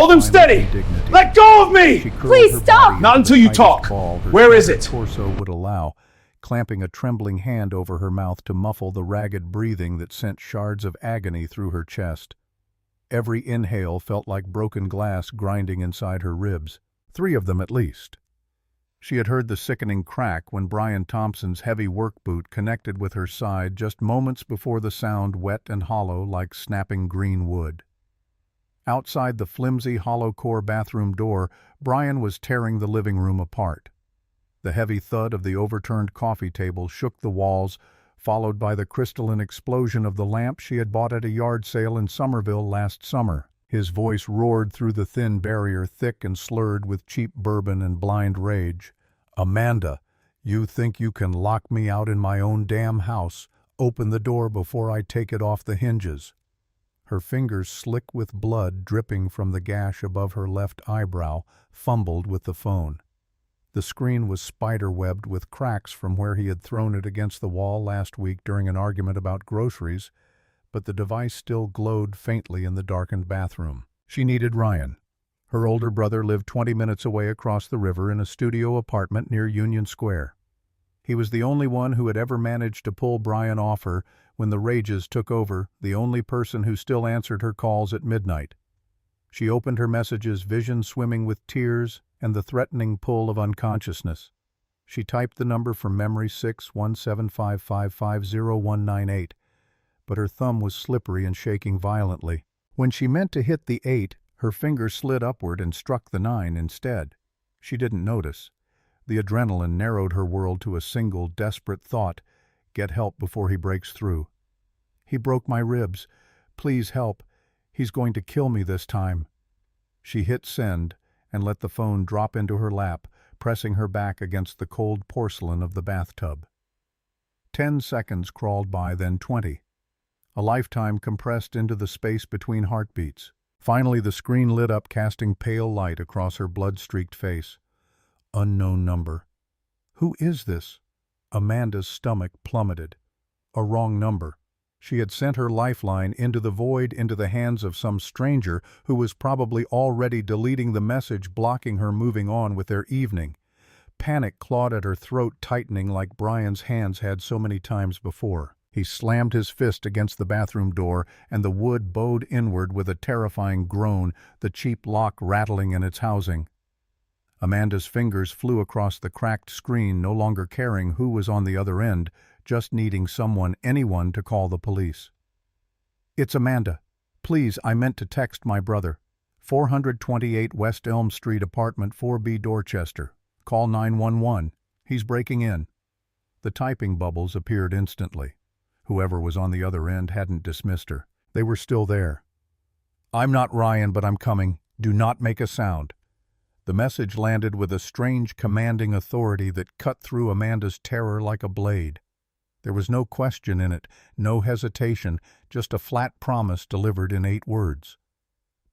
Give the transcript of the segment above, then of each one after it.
Hold him steady! Let go of me! Please stop! Not until you talk. Where is it? Torso would allow, clamping a trembling hand over her mouth to muffle the ragged breathing that sent shards of agony through her chest. Every inhale felt like broken glass grinding inside her ribs. 3 of them at least. She had heard the sickening crack when Brian Thompson's heavy work boot connected with her side just moments before the sound wet and hollow like snapping green wood. Outside the flimsy hollow-core bathroom door, Brian was tearing the living room apart. The heavy thud of the overturned coffee table shook the walls, followed by the crystalline explosion of the lamp she had bought at a yard sale in Somerville last summer. His voice roared through the thin barrier, thick and slurred with cheap bourbon and blind rage. "Amanda, you think you can lock me out in my own damn house? Open the door before I take it off the hinges." Her fingers, slick with blood dripping from the gash above her left eyebrow, fumbled with the phone. The screen was spider-webbed with cracks from where he had thrown it against the wall last week during an argument about groceries, but the device still glowed faintly in the darkened bathroom. She needed Ryan. Her older brother lived 20 minutes away across the river in a studio apartment near Union Square. He was the only one who had ever managed to pull Brian off her when the rages took over, the only person who still answered her calls at midnight. She opened her messages, vision swimming with tears and the threatening pull of unconsciousness. She typed the number from memory, 61755500198, but her thumb was slippery and shaking violently. When she meant to hit the 8, her finger slid upward and struck the 9 instead. She didn't notice. The adrenaline narrowed her world to a single, desperate thought: get help before he breaks through. "He broke my ribs. Please help. He's going to kill me this time." She hit send and let the phone drop into her lap, pressing her back against the cold porcelain of the bathtub. 10 seconds crawled by, then 20. A lifetime compressed into the space between heartbeats. Finally the screen lit up, casting pale light across her blood-streaked face. Unknown number. Who is this? Amanda's stomach plummeted. A wrong number. She had sent her lifeline into the void, into the hands of some stranger who was probably already deleting the message, blocking her moving on with their evening. Panic clawed at her throat, tightening like Brian's hands had so many times before. He slammed his fist against the bathroom door, and the wood bowed inward with a terrifying groan, the cheap lock rattling in its housing. Amanda's fingers flew across the cracked screen, no longer caring who was on the other end, just needing someone, anyone, to call the police. "It's Amanda. Please, I meant to text my brother. 428 West Elm Street, apartment 4B, Dorchester. Call 911. He's breaking in." The typing bubbles appeared instantly. Whoever was on the other end hadn't dismissed her. They were still there. "I'm not Ryan, but I'm coming. Do not make a sound." The message landed with a strange, commanding authority that cut through Amanda's terror like a blade. There was no question in it, no hesitation, just a flat promise delivered in 8 words.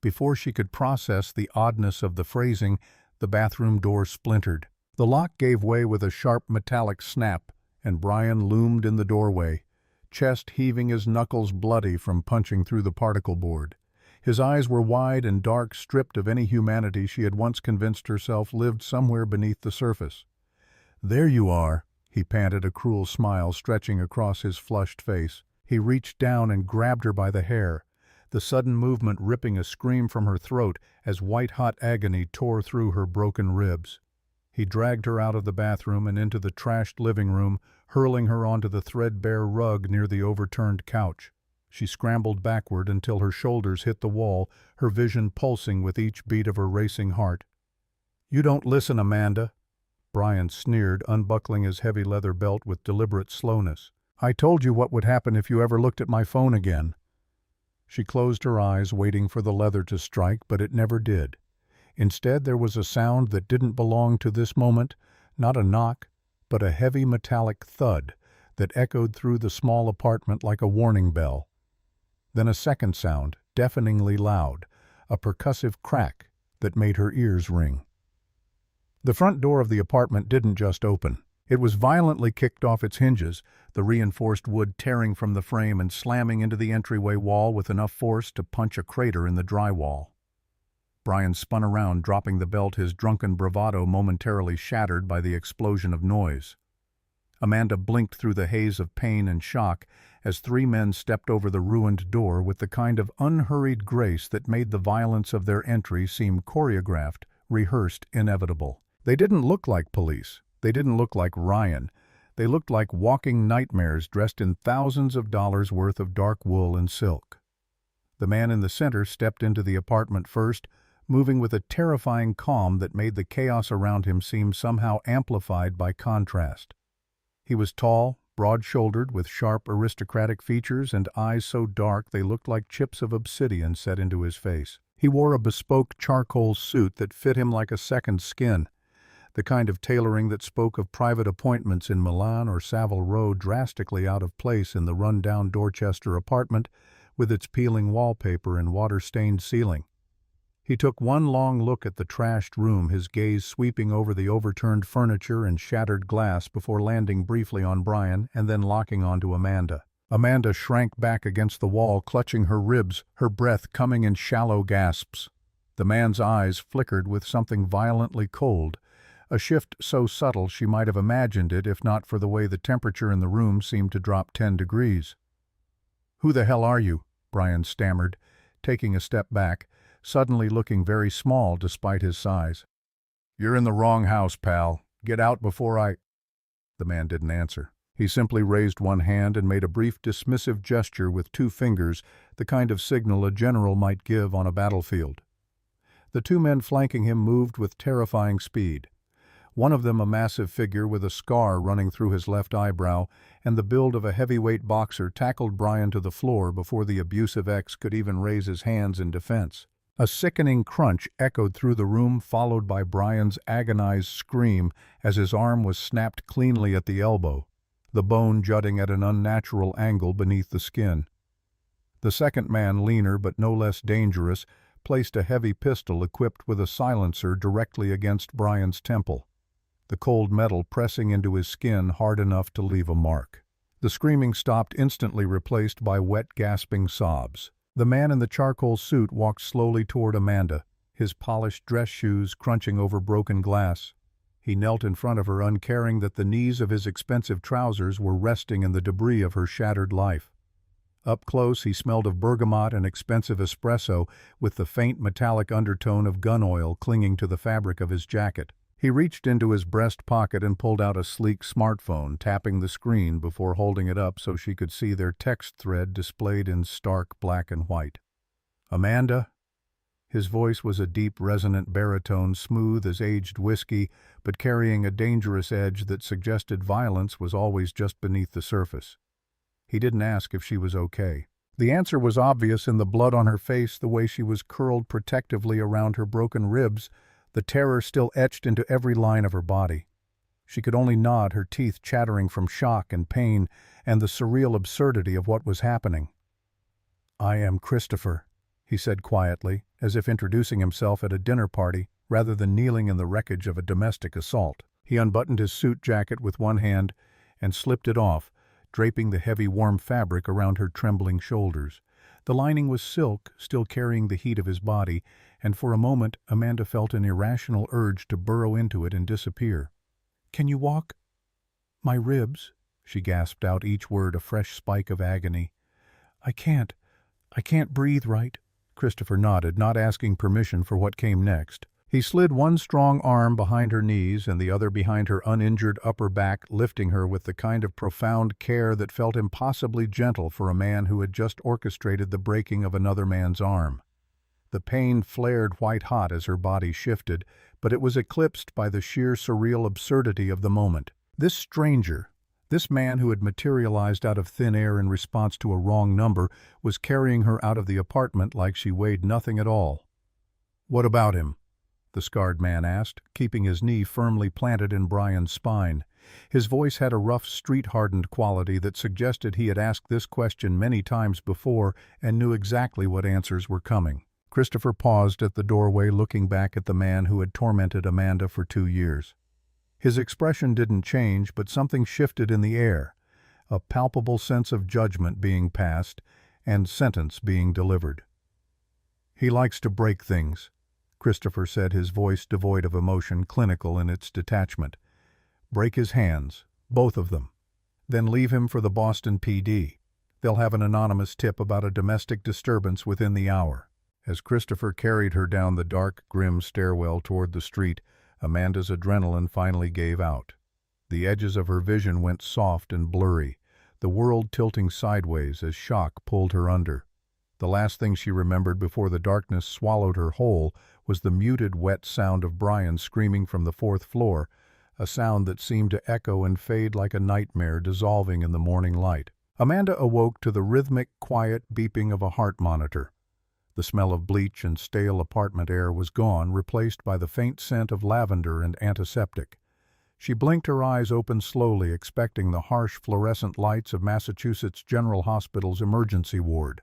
Before she could process the oddness of the phrasing, the bathroom door splintered. The lock gave way with a sharp metallic snap, and Brian loomed in the doorway, chest heaving, his knuckles bloody from punching through the particle board. His eyes were wide and dark, stripped of any humanity she had once convinced herself lived somewhere beneath the surface. "There you are," he panted, a cruel smile stretching across his flushed face. He reached down and grabbed her by the hair, the sudden movement ripping a scream from her throat as white-hot agony tore through her broken ribs. He dragged her out of the bathroom and into the trashed living room, hurling her onto the threadbare rug near the overturned couch. She scrambled backward until her shoulders hit the wall, her vision pulsing with each beat of her racing heart. "You don't listen, Amanda," Brian sneered, unbuckling his heavy leather belt with deliberate slowness. "I told you what would happen if you ever looked at my phone again." She closed her eyes, waiting for the leather to strike, but it never did. Instead, there was a sound that didn't belong to this moment, not a knock, but a heavy metallic thud that echoed through the small apartment like a warning bell. Then a second sound, deafeningly loud, a percussive crack that made her ears ring. The front door of the apartment didn't just open. It was violently kicked off its hinges, the reinforced wood tearing from the frame and slamming into the entryway wall with enough force to punch a crater in the drywall. Brian spun around, dropping the belt, his drunken bravado momentarily shattered by the explosion of noise. Amanda blinked through the haze of pain and shock as three men stepped over the ruined door with the kind of unhurried grace that made the violence of their entry seem choreographed, rehearsed, inevitable. They didn't look like police. They didn't look like Ryan. They looked like walking nightmares dressed in thousands of dollars worth of dark wool and silk. The man in the center stepped into the apartment first, moving with a terrifying calm that made the chaos around him seem somehow amplified by contrast. He was tall, broad-shouldered, with sharp aristocratic features and eyes so dark they looked like chips of obsidian set into his face. He wore a bespoke charcoal suit that fit him like a second skin, the kind of tailoring that spoke of private appointments in Milan or Savile Row, drastically out of place in the run-down Dorchester apartment with its peeling wallpaper and water-stained ceiling. He took one long look at the trashed room, his gaze sweeping over the overturned furniture and shattered glass before landing briefly on Brian and then locking onto Amanda. Amanda shrank back against the wall, clutching her ribs, her breath coming in shallow gasps. The man's eyes flickered with something violently cold, a shift so subtle she might have imagined it if not for the way the temperature in the room seemed to drop 10 degrees. "Who the hell are you?" Brian stammered, taking a step back, suddenly looking very small despite his size. "You're in the wrong house, pal. Get out before I—" The man didn't answer. He simply raised one hand and made a brief dismissive gesture with two fingers, the kind of signal a general might give on a battlefield. The two men flanking him moved with terrifying speed. One of them a massive figure with a scar running through his left eyebrow and the build of a heavyweight boxer tackled Brian to the floor before the abusive ex could even raise his hands in defense. A sickening crunch echoed through the room, followed by Brian's agonized scream as his arm was snapped cleanly at the elbow, the bone jutting at an unnatural angle beneath the skin. The second man, leaner but no less dangerous, placed a heavy pistol equipped with a silencer directly against Brian's temple, the cold metal pressing into his skin hard enough to leave a mark. The screaming stopped, instantly replaced by wet, gasping sobs. The man in the charcoal suit walked slowly toward Amanda, his polished dress shoes crunching over broken glass. He knelt in front of her, uncaring that the knees of his expensive trousers were resting in the debris of her shattered life. Up close, he smelled of bergamot and expensive espresso, with the faint metallic undertone of gun oil clinging to the fabric of his jacket. He reached into his breast pocket and pulled out a sleek smartphone, tapping the screen before holding it up so she could see their text thread displayed in stark black and white. "Amanda?" His voice was a deep, resonant baritone, smooth as aged whiskey, but carrying a dangerous edge that suggested violence was always just beneath the surface. He didn't ask if she was okay. The answer was obvious in the blood on her face, the way she was curled protectively around her broken ribs, the terror still etched into every line of her body. She could only nod, her teeth chattering from shock and pain and the surreal absurdity of what was happening. "I am Christopher," he said quietly, as if introducing himself at a dinner party rather than kneeling in the wreckage of a domestic assault. He unbuttoned his suit jacket with one hand and slipped it off, draping the heavy warm fabric around her trembling shoulders. The lining was silk, still carrying the heat of his body, and for a moment Amanda felt an irrational urge to burrow into it and disappear. "Can you walk?" "My ribs," she gasped out, each word a fresh spike of agony. I can't breathe right." Christopher nodded, not asking permission for what came next. He slid one strong arm behind her knees and the other behind her uninjured upper back, lifting her with the kind of profound care that felt impossibly gentle for a man who had just orchestrated the breaking of another man's arm. The pain flared white-hot as her body shifted, but it was eclipsed by the sheer surreal absurdity of the moment. This stranger, this man who had materialized out of thin air in response to a wrong number, was carrying her out of the apartment like she weighed nothing at all. "What about him?" the scarred man asked, keeping his knee firmly planted in Brian's spine. His voice had a rough, street-hardened quality that suggested he had asked this question many times before and knew exactly what answers were coming. Christopher paused at the doorway, looking back at the man who had tormented Amanda for 2 years. His expression didn't change, but something shifted in the air, a palpable sense of judgment being passed and sentence being delivered. "He likes to break things," Christopher said, his voice devoid of emotion, clinical in its detachment. "Break his hands, both of them. Then leave him for the Boston PD. They'll have an anonymous tip about a domestic disturbance within the hour." As Christopher carried her down the dark, grim stairwell toward the street, Amanda's adrenaline finally gave out. The edges of her vision went soft and blurry, the world tilting sideways as shock pulled her under. The last thing she remembered before the darkness swallowed her whole was the muted, wet sound of Brian screaming from the fourth floor, a sound that seemed to echo and fade like a nightmare dissolving in the morning light. Amanda awoke to the rhythmic, quiet beeping of a heart monitor. The smell of bleach and stale apartment air was gone, replaced by the faint scent of lavender and antiseptic. She blinked her eyes open slowly, expecting the harsh fluorescent lights of Massachusetts General Hospital's emergency ward.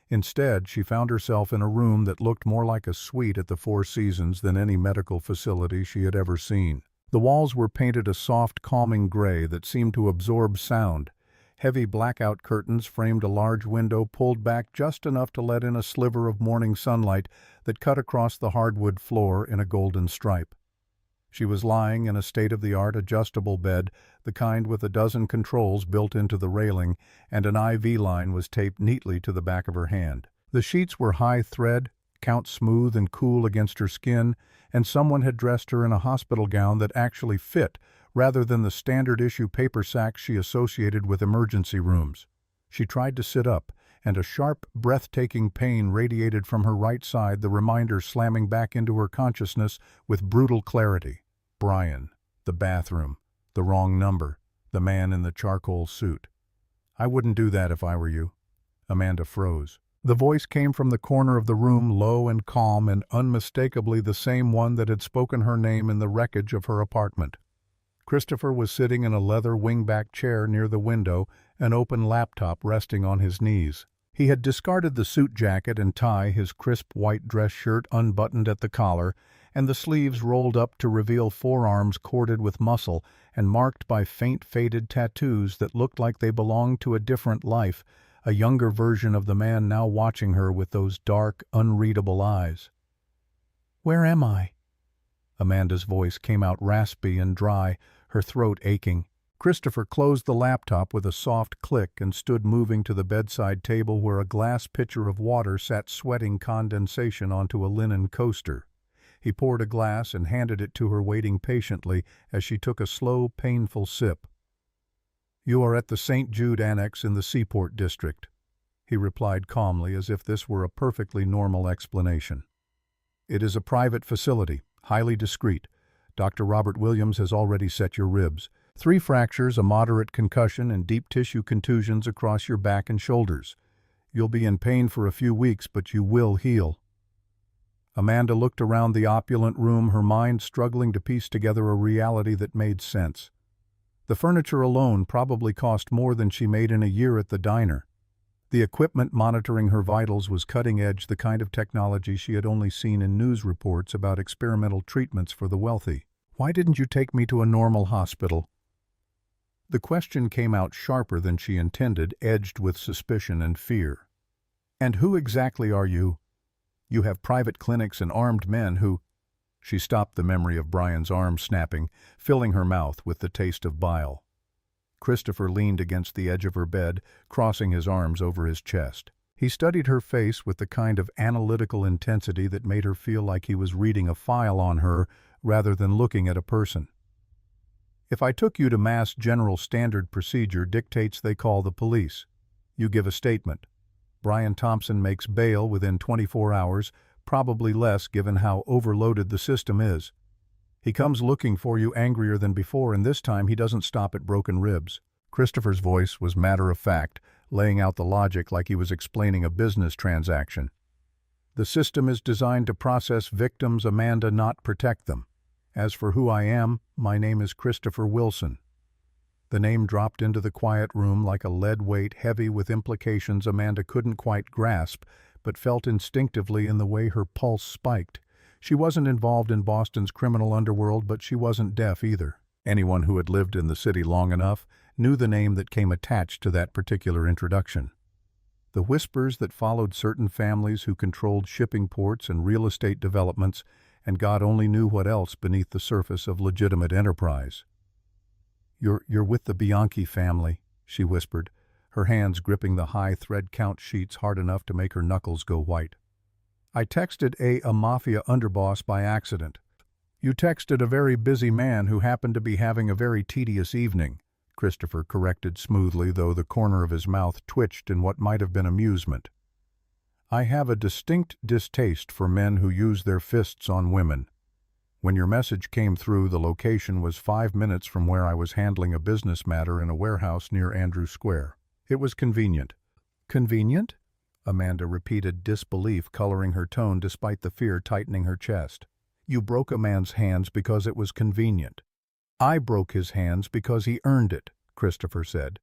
Instead, she found herself in a room that looked more like a suite at the Four Seasons than any medical facility she had ever seen. The walls were painted a soft, calming gray that seemed to absorb sound. Heavy blackout curtains framed a large window pulled back just enough to let in a sliver of morning sunlight that cut across the hardwood floor in a golden stripe. She was lying in a state-of-the-art adjustable bed, the kind with a dozen controls built into the railing, and an IV line was taped neatly to the back of her hand. The sheets were high thread, count smooth and cool against her skin, and someone had dressed her in a hospital gown that actually fit, rather than the standard-issue paper sacks she associated with emergency rooms. She tried to sit up, and a sharp, breathtaking pain radiated from her right side, the reminder slamming back into her consciousness with brutal clarity. Brian, the bathroom, the wrong number, the man in the charcoal suit. "I wouldn't do that if I were you." Amanda froze. The voice came from the corner of the room, low and calm and unmistakably the same one that had spoken her name in the wreckage of her apartment. Christopher was sitting in a leather wingback chair near the window, an open laptop resting on his knees. He had discarded the suit jacket and tie, his crisp white dress shirt unbuttoned at the collar, and the sleeves rolled up to reveal forearms corded with muscle and marked by faint faded tattoos that looked like they belonged to a different life, a younger version of the man now watching her with those dark, unreadable eyes. "Where am I?" Amanda's voice came out raspy and dry, her throat aching. Christopher closed the laptop with a soft click and stood moving to the bedside table where a glass pitcher of water sat sweating condensation onto a linen coaster. He poured a glass and handed it to her, waiting patiently as she took a slow, painful sip. "You are at the St. Jude Annex in the Seaport District," he replied calmly, as if this were a perfectly normal explanation. "It is a private facility, highly discreet. Dr. Robert Williams has already set your ribs. 3 fractures, a moderate concussion, and deep tissue contusions across your back and shoulders. You'll be in pain for a few weeks, but you will heal." Amanda looked around the opulent room, her mind struggling to piece together a reality that made sense. The furniture alone probably cost more than she made in a year at the diner. The equipment monitoring her vitals was cutting-edge, the kind of technology she had only seen in news reports about experimental treatments for the wealthy. "Why didn't you take me to a normal hospital?" The question came out sharper than she intended, edged with suspicion and fear. "And who exactly are you? You have private clinics and armed men who—" She stopped, the memory of Brian's arm snapping, filling her mouth with the taste of bile. Christopher leaned against the edge of her bed, crossing his arms over his chest. He studied her face with the kind of analytical intensity that made her feel like he was reading a file on her rather than looking at a person. "If I took you to Mass General Standard Procedure dictates they call the police. You give a statement. Brian Thompson makes bail within 24 hours, probably less given how overloaded the system is. He comes looking for you angrier than before, and this time he doesn't stop at broken ribs." Christopher's voice was matter-of-fact, laying out the logic like he was explaining a business transaction. "The system is designed to process victims, Amanda, not protect them. As for who I am, my name is Christopher Wilson." The name dropped into the quiet room like a lead weight, heavy with implications Amanda couldn't quite grasp, but felt instinctively in the way her pulse spiked. She wasn't involved in Boston's criminal underworld, but she wasn't deaf either. Anyone who had lived in the city long enough knew the name that came attached to that particular introduction. The whispers that followed certain families who controlled shipping ports and real estate developments, and God only knew what else beneath the surface of legitimate enterprise. You're with the Bianchi family," she whispered, her hands gripping the high thread count sheets hard enough to make her knuckles go white. "I texted a Mafia underboss by accident." "You texted a very busy man who happened to be having a very tedious evening," Christopher corrected smoothly, though the corner of his mouth twitched in what might have been amusement. "I have a distinct distaste for men who use their fists on women. When your message came through, the location was 5 minutes from where I was handling a business matter in a warehouse near Andrew Square. It was convenient." "Convenient?" Amanda repeated, disbelief coloring her tone despite the fear tightening her chest. "You broke a man's hands because it was convenient." "I broke his hands because he earned it," Christopher said.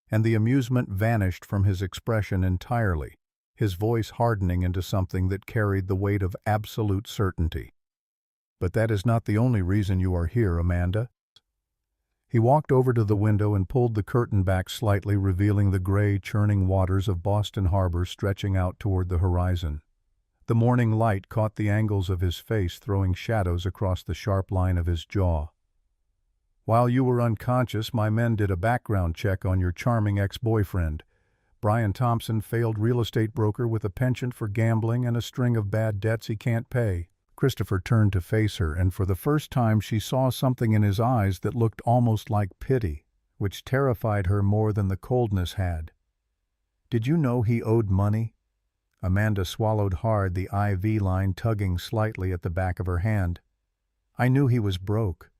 And the amusement vanished from his expression entirely, his voice hardening into something that carried the weight of absolute certainty. "But that is not the only reason you are here, Amanda." He walked over to the window and pulled the curtain back slightly, revealing the gray, churning waters of Boston Harbor stretching out toward the horizon. The morning light caught the angles of his face, throwing shadows across the sharp line of his jaw. "While you were unconscious, my men did a background check on your charming ex-boyfriend. Brian Thompson, failed real estate broker with a penchant for gambling and a string of bad debts he can't pay." Christopher turned to face her, and for the first time she saw something in his eyes that looked almost like pity, which terrified her more than the coldness had. "Did you know he owed money?" Amanda swallowed hard, the IV line tugging slightly at the back of her hand. "I knew he was broke.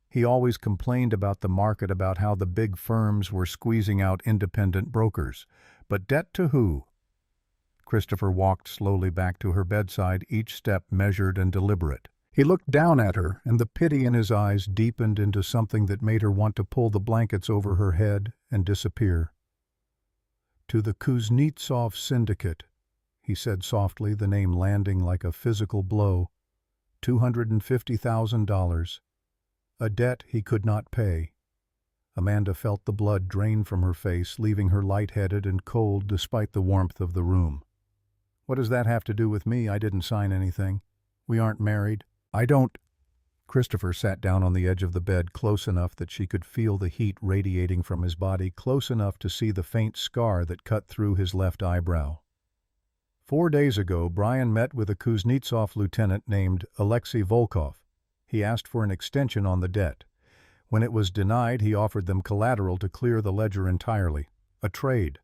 He always complained about the market, about how the big firms were squeezing out independent brokers. But debt to who?" Christopher walked slowly back to her bedside, each step measured and deliberate. He looked down at her, and the pity in his eyes deepened into something that made her want to pull the blankets over her head and disappear. "To the Kuznetsov Syndicate," he said softly, the name landing like a physical blow. $250,000. A debt he could not pay. Amanda felt the blood drain from her face, leaving her lightheaded and cold despite the warmth of the room. "What does that have to do with me? I didn't sign anything. We aren't married." "I don't—" Christopher sat down on the edge of the bed, close enough that she could feel the heat radiating from his body, close enough to see the faint scar that cut through his left eyebrow. 4 days ago, Brian met with a Kuznetsov lieutenant named Alexei Volkov. He asked for an extension on the debt. When it was denied, he offered them collateral to clear the ledger entirely. A trade.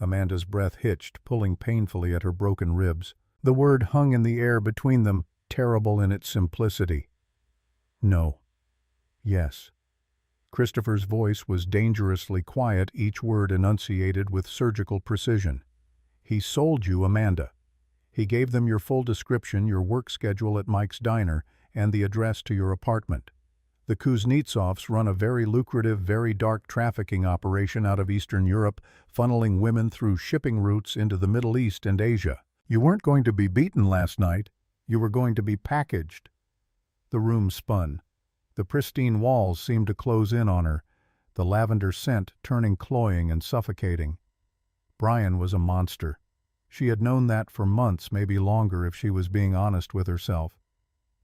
Amanda's breath hitched, pulling painfully at her broken ribs. The word hung in the air between them, terrible in its simplicity. "No." "Yes." Christopher's voice was dangerously quiet, each word enunciated with surgical precision. "He sold you Amanda. He gave them your full description, your work schedule at Mike's Diner, and the address to your apartment. The Kuznetsovs run a very lucrative, very dark trafficking operation out of Eastern Europe, funneling women through shipping routes into the Middle East and Asia. You weren't going to be beaten last night. You were going to be packaged." The room spun. The pristine walls seemed to close in on her, the lavender scent turning cloying and suffocating. Brian was a monster. She had known that for months, maybe longer if she was being honest with herself.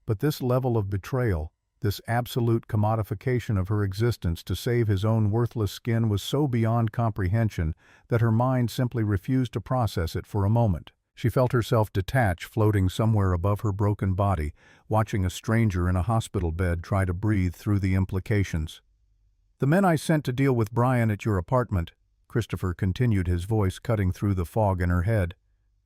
But this level of betrayal, this absolute commodification of her existence to save his own worthless skin, was so beyond comprehension that her mind simply refused to process it for a moment. She felt herself detach, floating somewhere above her broken body, watching a stranger in a hospital bed try to breathe through the implications. "The men I sent to deal with Brian at your apartment," Christopher continued, his voice cutting through the fog in her head.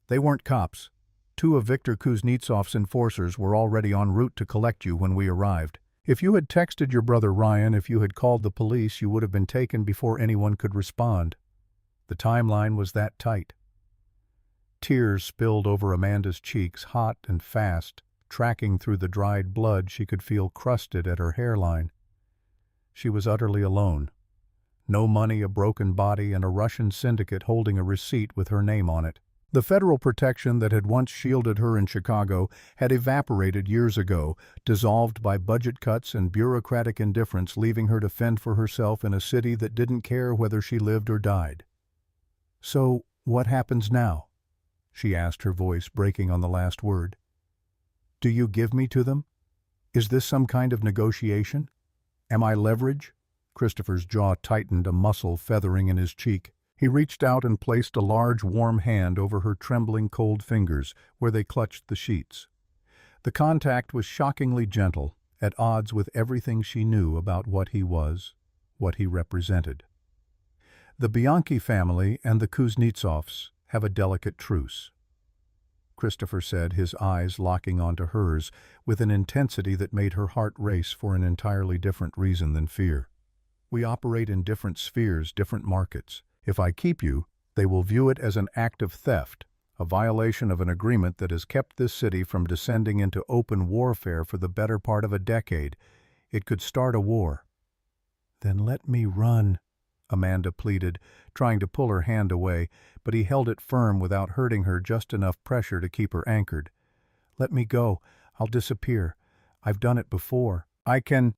"They weren't cops. 2 of Viktor Kuznetsov's enforcers were already en route to collect you when we arrived. If you had texted your brother Ryan, if you had called the police, you would have been taken before anyone could respond. The timeline was that tight." Tears spilled over Amanda's cheeks, hot and fast, tracking through the dried blood she could feel crusted at her hairline. She was utterly alone. No money, a broken body, and a Russian syndicate holding a receipt with her name on it. The federal protection that had once shielded her in Chicago had evaporated years ago, dissolved by budget cuts and bureaucratic indifference, leaving her to fend for herself in a city that didn't care whether she lived or died. So, "What happens now?" she asked, her voice breaking on the last word. "Do you give me to them? Is this some kind of negotiation? Am I leverage?" Christopher's jaw tightened, a muscle feathering in his cheek. He reached out and placed a large, warm hand over her trembling, cold fingers, where they clutched the sheets. The contact was shockingly gentle, at odds with everything she knew about what he was, what he represented. The Bianchi family and the Kuznetsovs have a delicate truce, Christopher said, his eyes locking onto hers with an intensity that made her heart race for an entirely different reason than fear. "We operate in different spheres, different markets. If I keep you, they will view it as an act of theft, a violation of an agreement that has kept this city from descending into open warfare for the better part of a decade. It could start a war." "Then let me run," Amanda pleaded, trying to pull her hand away, but he held it firm without hurting her, just enough pressure to keep her anchored. "Let me go. I'll disappear. I've done it before. I can—"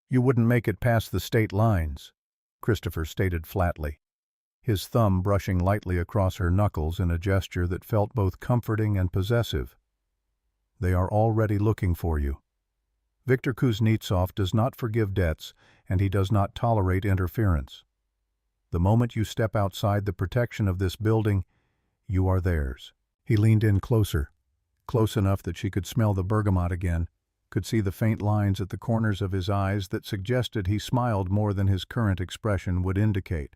"You wouldn't make it past the state lines," Christopher stated flatly, his thumb brushing lightly across her knuckles in a gesture that felt both comforting and possessive. "They are already looking for you. Viktor Kuznetsov does not forgive debts, and he does not tolerate interference. The moment you step outside the protection of this building, you are theirs." He leaned in closer, close enough that she could smell the bergamot again, could see the faint lines at the corners of his eyes that suggested he smiled more than his current expression would indicate.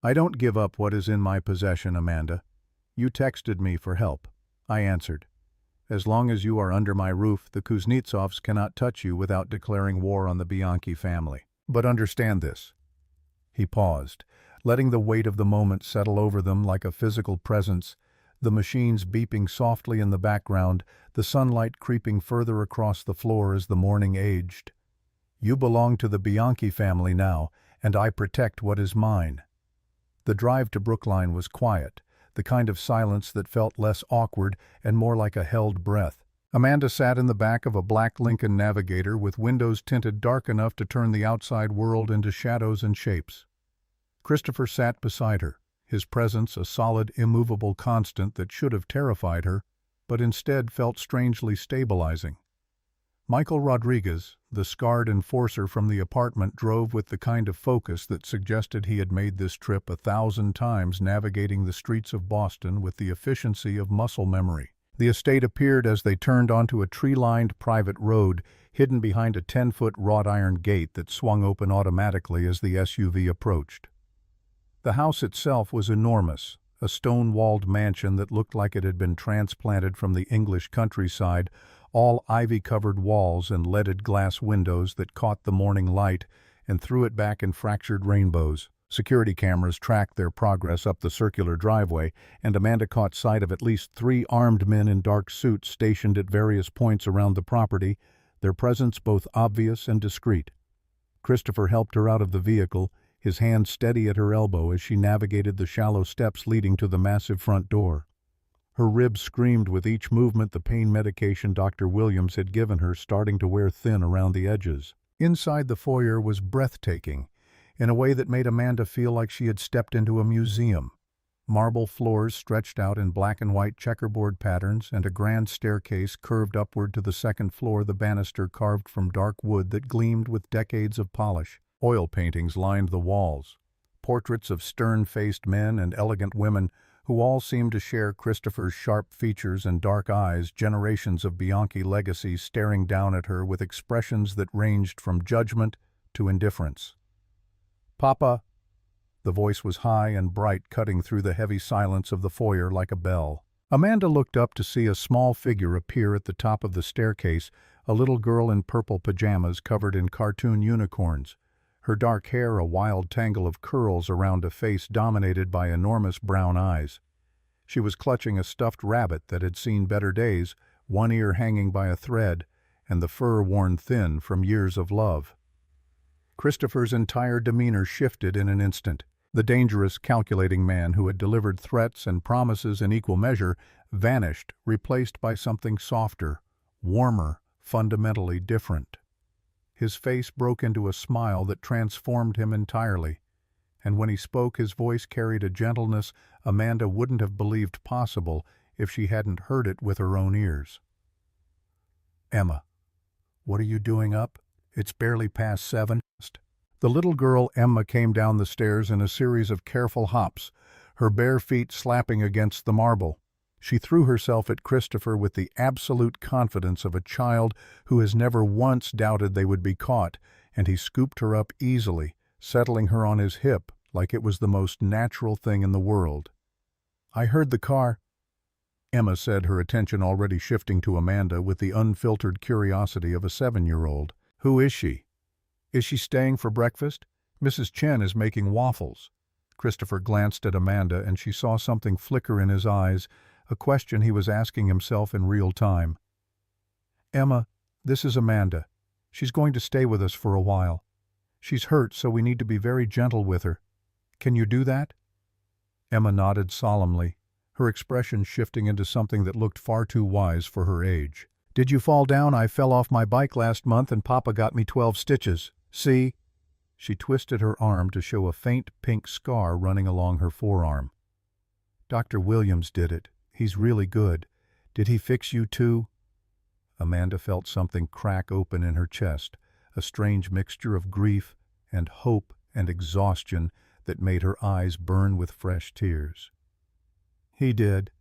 "I don't give up what is in my possession, Amanda. You texted me for help. I answered. As long as you are under my roof, the Kuznetsovs cannot touch you without declaring war on the Bianchi family. But understand this." He paused, letting the weight of the moment settle over them like a physical presence, the machines beeping softly in the background, the sunlight creeping further across the floor as the morning aged. "You belong to the Bianchi family now, and I protect what is mine." The drive to Brookline was quiet, the kind of silence that felt less awkward and more like a held breath. Amanda sat in the back of a black Lincoln Navigator with windows tinted dark enough to turn the outside world into shadows and shapes. Christopher sat beside her, his presence a solid, immovable constant that should have terrified her, but instead felt strangely stabilizing. Michael Rodriguez, the scarred enforcer from the apartment, drove with the kind of focus that suggested he had made this trip 1,000 times, navigating the streets of Boston with the efficiency of muscle memory. The estate appeared as they turned onto a tree-lined private road, hidden behind a 10-foot wrought iron gate that swung open automatically as the SUV approached. The house itself was enormous, a stone-walled mansion that looked like it had been transplanted from the English countryside, all ivy-covered walls and leaded glass windows that caught the morning light and threw it back in fractured rainbows. Security cameras tracked their progress up the circular driveway, and Amanda caught sight of at least 3 armed men in dark suits stationed at various points around the property, their presence both obvious and discreet. Christopher helped her out of the vehicle, his hand steady at her elbow as she navigated the shallow steps leading to the massive front door. Her ribs screamed with each movement, the pain medication Dr. Williams had given her starting to wear thin around the edges. Inside the foyer was breathtaking, in a way that made Amanda feel like she had stepped into a museum. Marble floors stretched out in black and white checkerboard patterns, and a grand staircase curved upward to the second floor, the banister carved from dark wood that gleamed with decades of polish. Oil paintings lined the walls, portraits of stern-faced men and elegant women who all seemed to share Christopher's sharp features and dark eyes, generations of Bianchi legacy staring down at her with expressions that ranged from judgment to indifference. "Papa," the voice was high and bright, cutting through the heavy silence of the foyer like a bell. Amanda looked up to see a small figure appear at the top of the staircase, a little girl in purple pajamas covered in cartoon unicorns, her dark hair a wild tangle of curls around a face dominated by enormous brown eyes. She was clutching a stuffed rabbit that had seen better days, one ear hanging by a thread, and the fur worn thin from years of love. Christopher's entire demeanor shifted in an instant. The dangerous, calculating man who had delivered threats and promises in equal measure vanished, replaced by something softer, warmer, fundamentally different. His face broke into a smile that transformed him entirely, and when he spoke his voice carried a gentleness Amanda wouldn't have believed possible if she hadn't heard it with her own ears. "Emma, what are you doing up? It's barely past 7. The little girl Emma came down the stairs in a series of careful hops, her bare feet slapping against the marble. She threw herself at Christopher with the absolute confidence of a child who has never once doubted they would be caught, and he scooped her up easily, settling her on his hip like it was the most natural thing in the world. "I heard the car," Emma said, her attention already shifting to Amanda with the unfiltered curiosity of a 7-year-old. "Who is she? Is she staying for breakfast? Mrs. Chen is making waffles." Christopher glanced at Amanda and she saw something flicker in his eyes, a question he was asking himself in real time. "Emma, this is Amanda. She's going to stay with us for a while. She's hurt, so we need to be very gentle with her. Can you do that?" Emma nodded solemnly, her expression shifting into something that looked far too wise for her age. "Did you fall down? I fell off my bike last month and Papa got me 12 stitches. See?" She twisted her arm to show a faint pink scar running along her forearm. "Dr. Williams did it. He's really good. Did he fix you too?" Amanda felt something crack open in her chest, a strange mixture of grief and hope and exhaustion that made her eyes burn with fresh tears. "He did.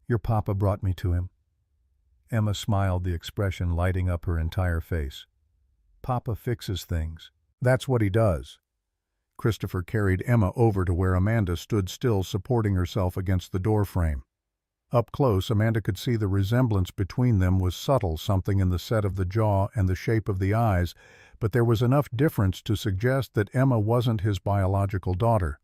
Your Papa brought me to him." Emma smiled, the expression lighting up her entire face. "Papa fixes things. That's what he does." Christopher carried Emma over to where Amanda stood still, supporting herself against the doorframe. Up close, Amanda could see the resemblance between them was subtle, something in the set of the jaw and the shape of the eyes, but there was enough difference to suggest that Emma wasn't his biological daughter.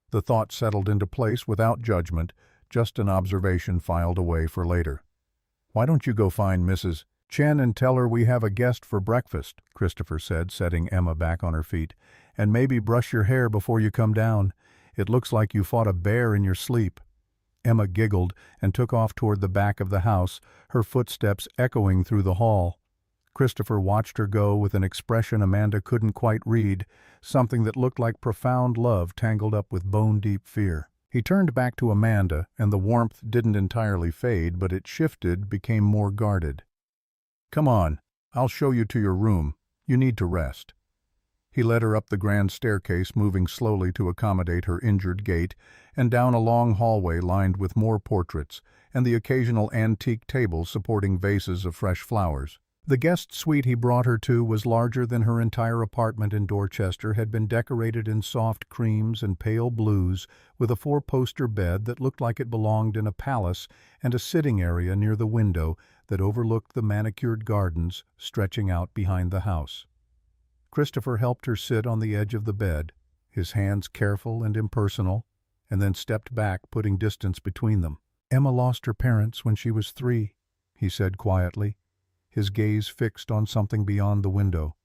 The thought settled into place without judgment, just an observation filed away for later. "Why don't you go find Mrs. Chen and tell her we have a guest for breakfast," Christopher said, setting Emma back on her feet. "And maybe brush your hair before you come down. It looks like you fought a bear in your sleep." Emma giggled and took off toward the back of the house, her footsteps echoing through the hall. Christopher watched her go with an expression Amanda couldn't quite read, something that looked like profound love tangled up with bone-deep fear. He turned back to Amanda, and the warmth didn't entirely fade, but it shifted, became more guarded. "Come on, I'll show you to your room. You need to rest." He led her up the grand staircase, moving slowly to accommodate her injured gait, and down a long hallway lined with more portraits, and the occasional antique table supporting vases of fresh flowers. The guest suite he brought her to was larger than her entire apartment in Dorchester, had been decorated in soft creams and pale blues, with a 4-poster bed that looked like it belonged in a palace, and a sitting area near the window that overlooked the manicured gardens stretching out behind the house. Christopher helped her sit on the edge of the bed, his hands careful and impersonal, and then stepped back, putting distance between them. "Emma lost her parents when she was 3, he said quietly, his gaze fixed on something beyond the window.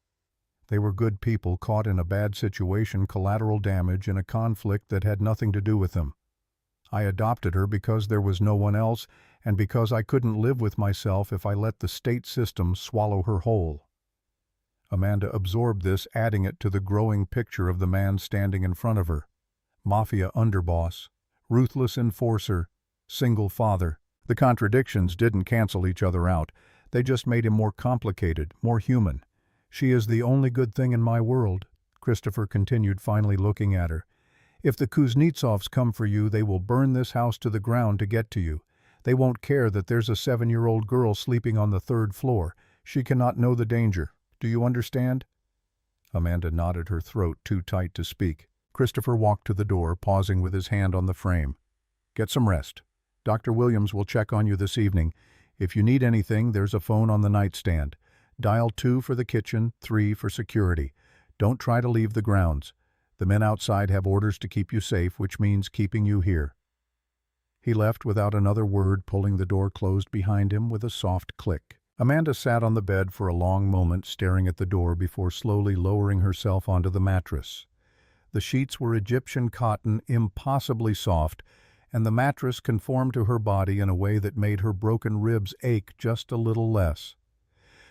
"They were good people caught in a bad situation, collateral damage in a conflict that had nothing to do with them. I adopted her because there was no one else, and because I couldn't live with myself if I let the state system swallow her whole." Amanda absorbed this, adding it to the growing picture of the man standing in front of her. Mafia underboss, ruthless enforcer, single father. The contradictions didn't cancel each other out. They just made him more complicated, more human. "She is the only good thing in my world," Christopher continued, finally looking at her. "If the Kuznetsovs come for you, they will burn this house to the ground to get to you. They won't care that there's a 7-year-old girl sleeping on the 3rd floor. She cannot know the danger. Do you understand?" Amanda nodded, her throat too tight to speak. Christopher walked to the door, pausing with his hand on the frame. "Get some rest. Dr. Williams will check on you this evening. If you need anything, there's a phone on the nightstand. Dial 2 for the kitchen, 3 for security. Don't try to leave the grounds. The men outside have orders to keep you safe, which means keeping you here." He left without another word, pulling the door closed behind him with a soft click. Amanda sat on the bed for a long moment, staring at the door before slowly lowering herself onto the mattress. The sheets were Egyptian cotton, impossibly soft, and the mattress conformed to her body in a way that made her broken ribs ache just a little less.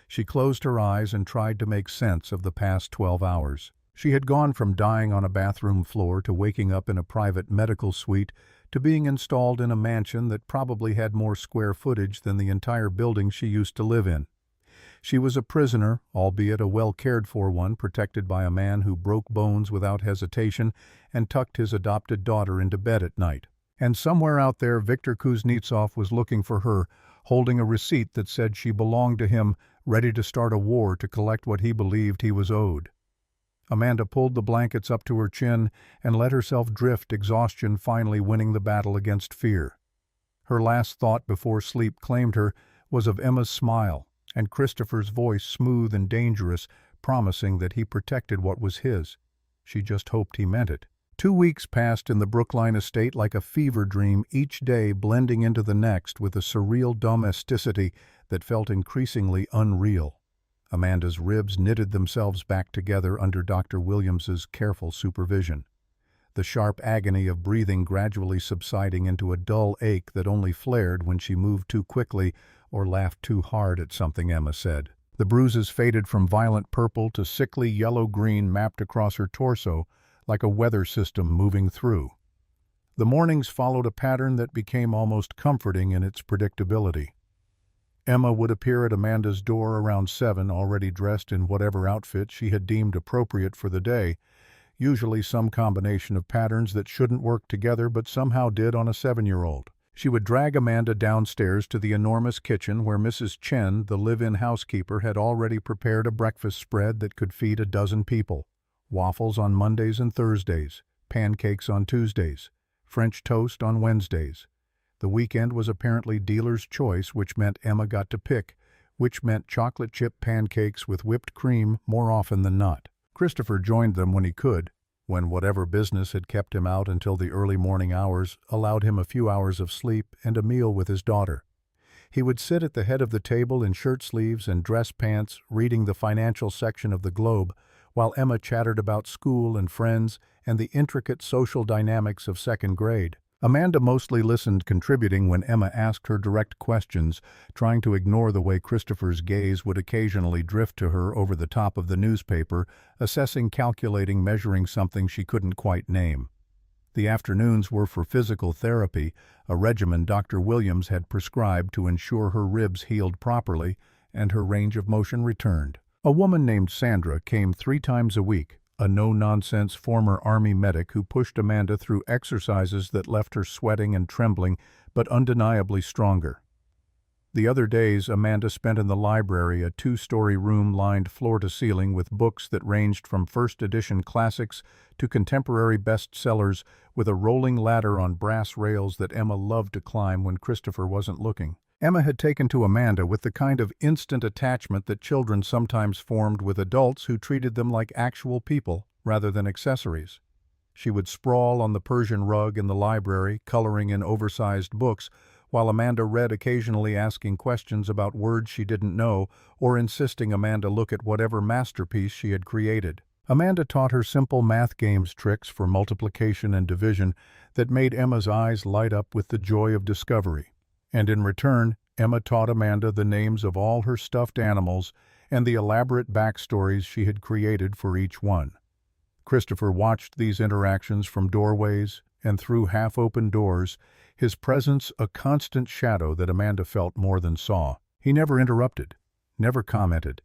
She closed her eyes and tried to make sense of the past 12 hours. She had gone from dying on a bathroom floor to waking up in a private medical suite to being installed in a mansion that probably had more square footage than the entire building she used to live in. She was a prisoner, albeit a well-cared-for one, protected by a man who broke bones without hesitation and tucked his adopted daughter into bed at night. And somewhere out there, Viktor Kuznetsov was looking for her, holding a receipt that said she belonged to him, ready to start a war to collect what he believed he was owed. Amanda pulled the blankets up to her chin and let herself drift, exhaustion finally winning the battle against fear. Her last thought before sleep claimed her was of Emma's smile and Christopher's voice, smooth and dangerous, promising that he protected what was his. She just hoped he meant it. 2 weeks passed in the Brookline estate like a fever dream, each day blending into the next with a surreal domesticity that felt increasingly unreal. Amanda's ribs knitted themselves back together under Dr. Williams's careful supervision, the sharp agony of breathing gradually subsiding into a dull ache that only flared when she moved too quickly or laughed too hard at something Emma said. The bruises faded from violent purple to sickly yellow-green mapped across her torso, like a weather system moving through. The mornings followed a pattern that became almost comforting in its predictability. Emma would appear at Amanda's door around 7, already dressed in whatever outfit she had deemed appropriate for the day, usually some combination of patterns that shouldn't work together but somehow did on a 7-year-old. She would drag Amanda downstairs to the enormous kitchen where Mrs. Chen, the live-in housekeeper, had already prepared a breakfast spread that could feed a dozen people. Waffles on Mondays and Thursdays, pancakes on Tuesdays, French toast on Wednesdays. The weekend was apparently dealer's choice, which meant Emma got to pick, which meant chocolate chip pancakes with whipped cream more often than not. Christopher joined them when he could, when whatever business had kept him out until the early morning hours allowed him a few hours of sleep and a meal with his daughter. He would sit at the head of the table in shirt sleeves and dress pants, reading the financial section of the Globe, while Emma chattered about school and friends and the intricate social dynamics of second grade. Amanda mostly listened, contributing when Emma asked her direct questions, trying to ignore the way Christopher's gaze would occasionally drift to her over the top of the newspaper, assessing, calculating, measuring something she couldn't quite name. The afternoons were for physical therapy, a regimen Dr. Williams had prescribed to ensure her ribs healed properly and her range of motion returned. A woman named Sandra came 3 times a week, a no-nonsense former Army medic who pushed Amanda through exercises that left her sweating and trembling, but undeniably stronger. The other days Amanda spent in the library, a 2-story room lined floor-to-ceiling with books that ranged from first-edition classics to contemporary bestsellers, with a rolling ladder on brass rails that Emma loved to climb when Christopher wasn't looking. Emma had taken to Amanda with the kind of instant attachment that children sometimes formed with adults who treated them like actual people rather than accessories. She would sprawl on the Persian rug in the library, coloring in oversized books, while Amanda read, occasionally asking questions about words she didn't know or insisting Amanda look at whatever masterpiece she had created. Amanda taught her simple math games tricks for multiplication and division that made Emma's eyes light up with the joy of discovery. And in return, Emma taught Amanda the names of all her stuffed animals and the elaborate backstories she had created for each one. Christopher watched these interactions from doorways and through half-open doors, his presence a constant shadow that Amanda felt more than saw. He never interrupted, never commented,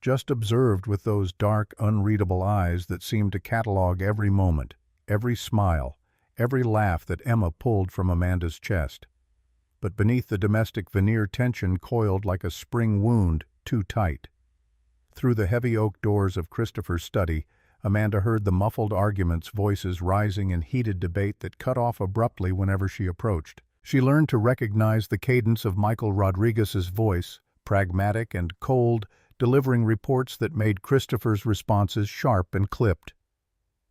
just observed with those dark, unreadable eyes that seemed to catalog every moment, every smile, every laugh that Emma pulled from Amanda's chest. But beneath the domestic veneer tension coiled like a spring wound, too tight. Through the heavy oak doors of Christopher's study, Amanda heard the muffled arguments, voices rising in heated debate that cut off abruptly whenever she approached. She learned to recognize the cadence of Michael Rodriguez's voice, pragmatic and cold, delivering reports that made Christopher's responses sharp and clipped.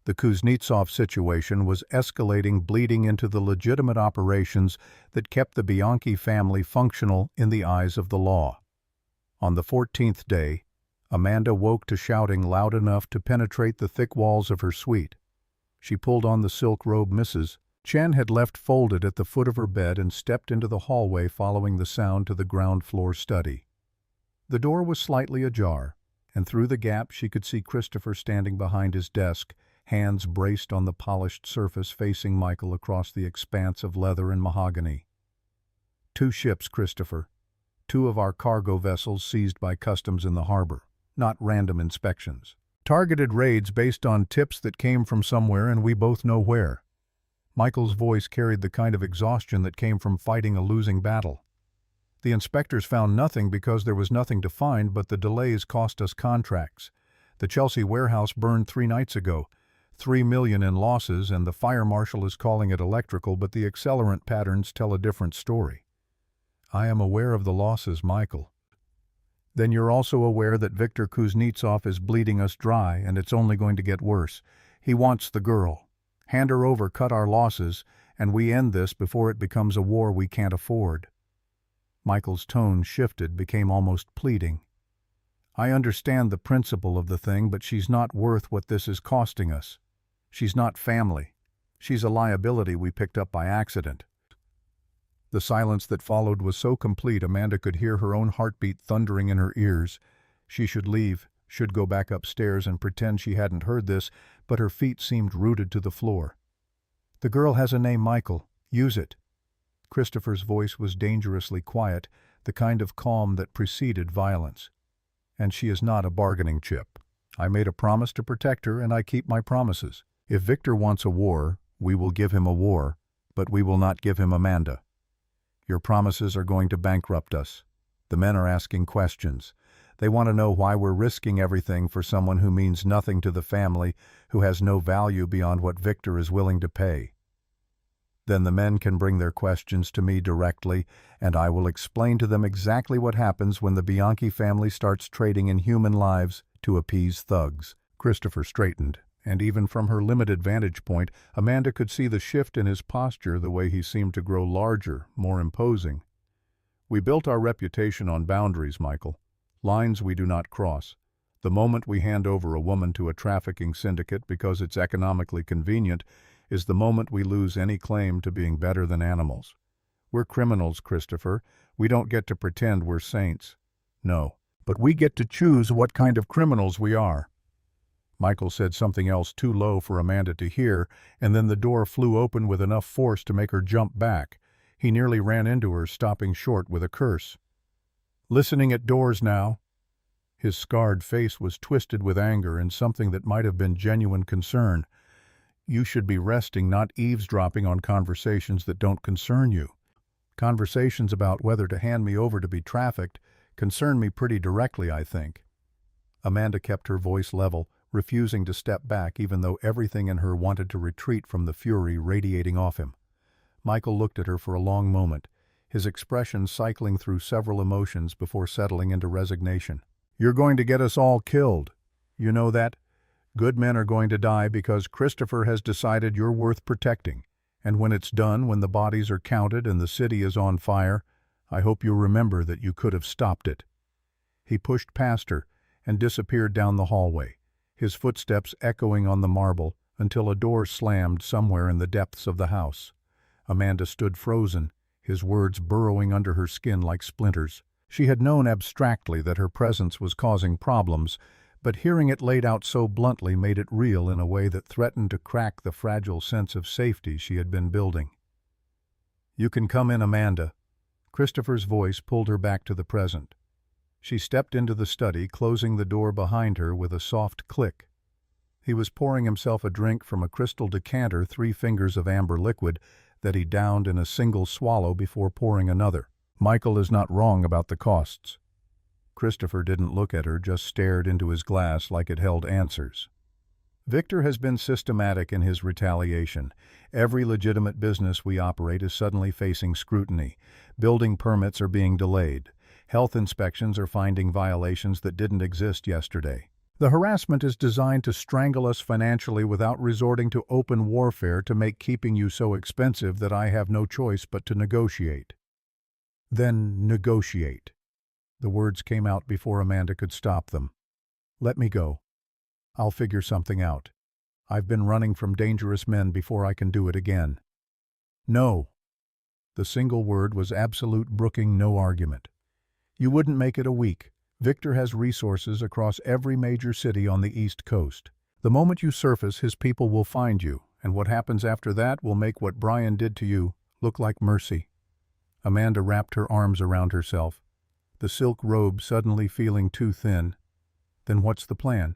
The Kuznetsov situation was escalating, bleeding into the legitimate operations that kept the Bianchi family functional in the eyes of the law. On the 14th day, Amanda woke to shouting loud enough to penetrate the thick walls of her suite. She pulled on the silk robe Mrs. Chen had left folded at the foot of her bed and stepped into the hallway, following the sound to the ground-floor study. The door was slightly ajar, and through the gap she could see Christopher standing behind his desk, hands braced on the polished surface facing Michael across the expanse of leather and mahogany. "2 ships, Christopher. 2 of our cargo vessels seized by customs in the harbor. Not random inspections. Targeted raids based on tips that came from somewhere and we both know where." Michael's voice carried the kind of exhaustion that came from fighting a losing battle. "The inspectors found nothing because there was nothing to find, but the delays cost us contracts. The Chelsea warehouse burned 3 nights ago. 3 million in losses, and the fire marshal is calling it electrical, but the accelerant patterns tell a different story." "I am aware of the losses, Michael." "Then you're also aware that Viktor Kuznetsov is bleeding us dry, and it's only going to get worse. He wants the girl. Hand her over, cut our losses, and we end this before it becomes a war we can't afford." Michael's tone shifted, became almost pleading. "I understand the principle of the thing, but she's not worth what this is costing us. She's not family. She's a liability we picked up by accident." The silence that followed was so complete Amanda could hear her own heartbeat thundering in her ears. She should leave, should go back upstairs and pretend she hadn't heard this, but her feet seemed rooted to the floor. "The girl has a name, Michael. Use it." Christopher's voice was dangerously quiet, the kind of calm that preceded violence. "And she is not a bargaining chip. I made a promise to protect her, and I keep my promises. If Viktor wants a war, we will give him a war, but we will not give him Amanda. Your promises are going to bankrupt us. The men are asking questions. They want to know why we're risking everything for someone who means nothing to the family, who has no value beyond what Viktor is willing to pay. Then the men can bring their questions to me directly, and I will explain to them exactly what happens when the Bianchi family starts trading in human lives to appease thugs." Christopher straightened, and even from her limited vantage point, Amanda could see the shift in his posture, the way he seemed to grow larger, more imposing. "We built our reputation on boundaries, Michael. Lines we do not cross. The moment we hand over a woman to a trafficking syndicate because it's economically convenient is the moment we lose any claim to being better than animals. We're criminals, Christopher. We don't get to pretend we're saints. No, but we get to choose what kind of criminals we are." Michael said something else too low for Amanda to hear, and then the door flew open with enough force to make her jump back. He nearly ran into her, stopping short with a curse. "Listening at doors now." His scarred face was twisted with anger and something that might have been genuine concern. "You should be resting, not eavesdropping on conversations that don't concern you. Conversations about whether to hand me over to be trafficked concern me pretty directly, I think." Amanda kept her voice level, refusing to step back even though everything in her wanted to retreat from the fury radiating off him. Michael looked at her for a long moment, his expression cycling through several emotions before settling into resignation. "You're going to get us all killed. You know that? Good men are going to die because Christopher has decided you're worth protecting. And when it's done, when the bodies are counted and the city is on fire, I hope you'll remember that you could have stopped it." He pushed past her and disappeared down the hallway, his footsteps echoing on the marble until a door slammed somewhere in the depths of the house. Amanda stood frozen, his words burrowing under her skin like splinters. She had known abstractly that her presence was causing problems, but hearing it laid out so bluntly made it real in a way that threatened to crack the fragile sense of safety she had been building. "You can come in, Amanda." Christopher's voice pulled her back to the present. She stepped into the study, closing the door behind her with a soft click. He was pouring himself a drink from a crystal decanter, 3 fingers of amber liquid, that he downed in a single swallow before pouring another. "Michael is not wrong about the costs." Christopher didn't look at her, just stared into his glass like it held answers. "Viktor has been systematic in his retaliation. Every legitimate business we operate is suddenly facing scrutiny. Building permits are being delayed. Health inspections are finding violations that didn't exist yesterday. The harassment is designed to strangle us financially without resorting to open warfare to make keeping you so expensive that I have no choice but to negotiate." "Then negotiate." The words came out before Amanda could stop them. "Let me go. I'll figure something out. I've been running from dangerous men before I can do it again." "No." The single word was absolute, brooking no argument. "You wouldn't make it a week. Victor has resources across every major city on the East Coast. The moment you surface, his people will find you, and what happens after that will make what Brian did to you look like mercy." Amanda wrapped her arms around herself, the silk robe suddenly feeling too thin. "Then what's the plan?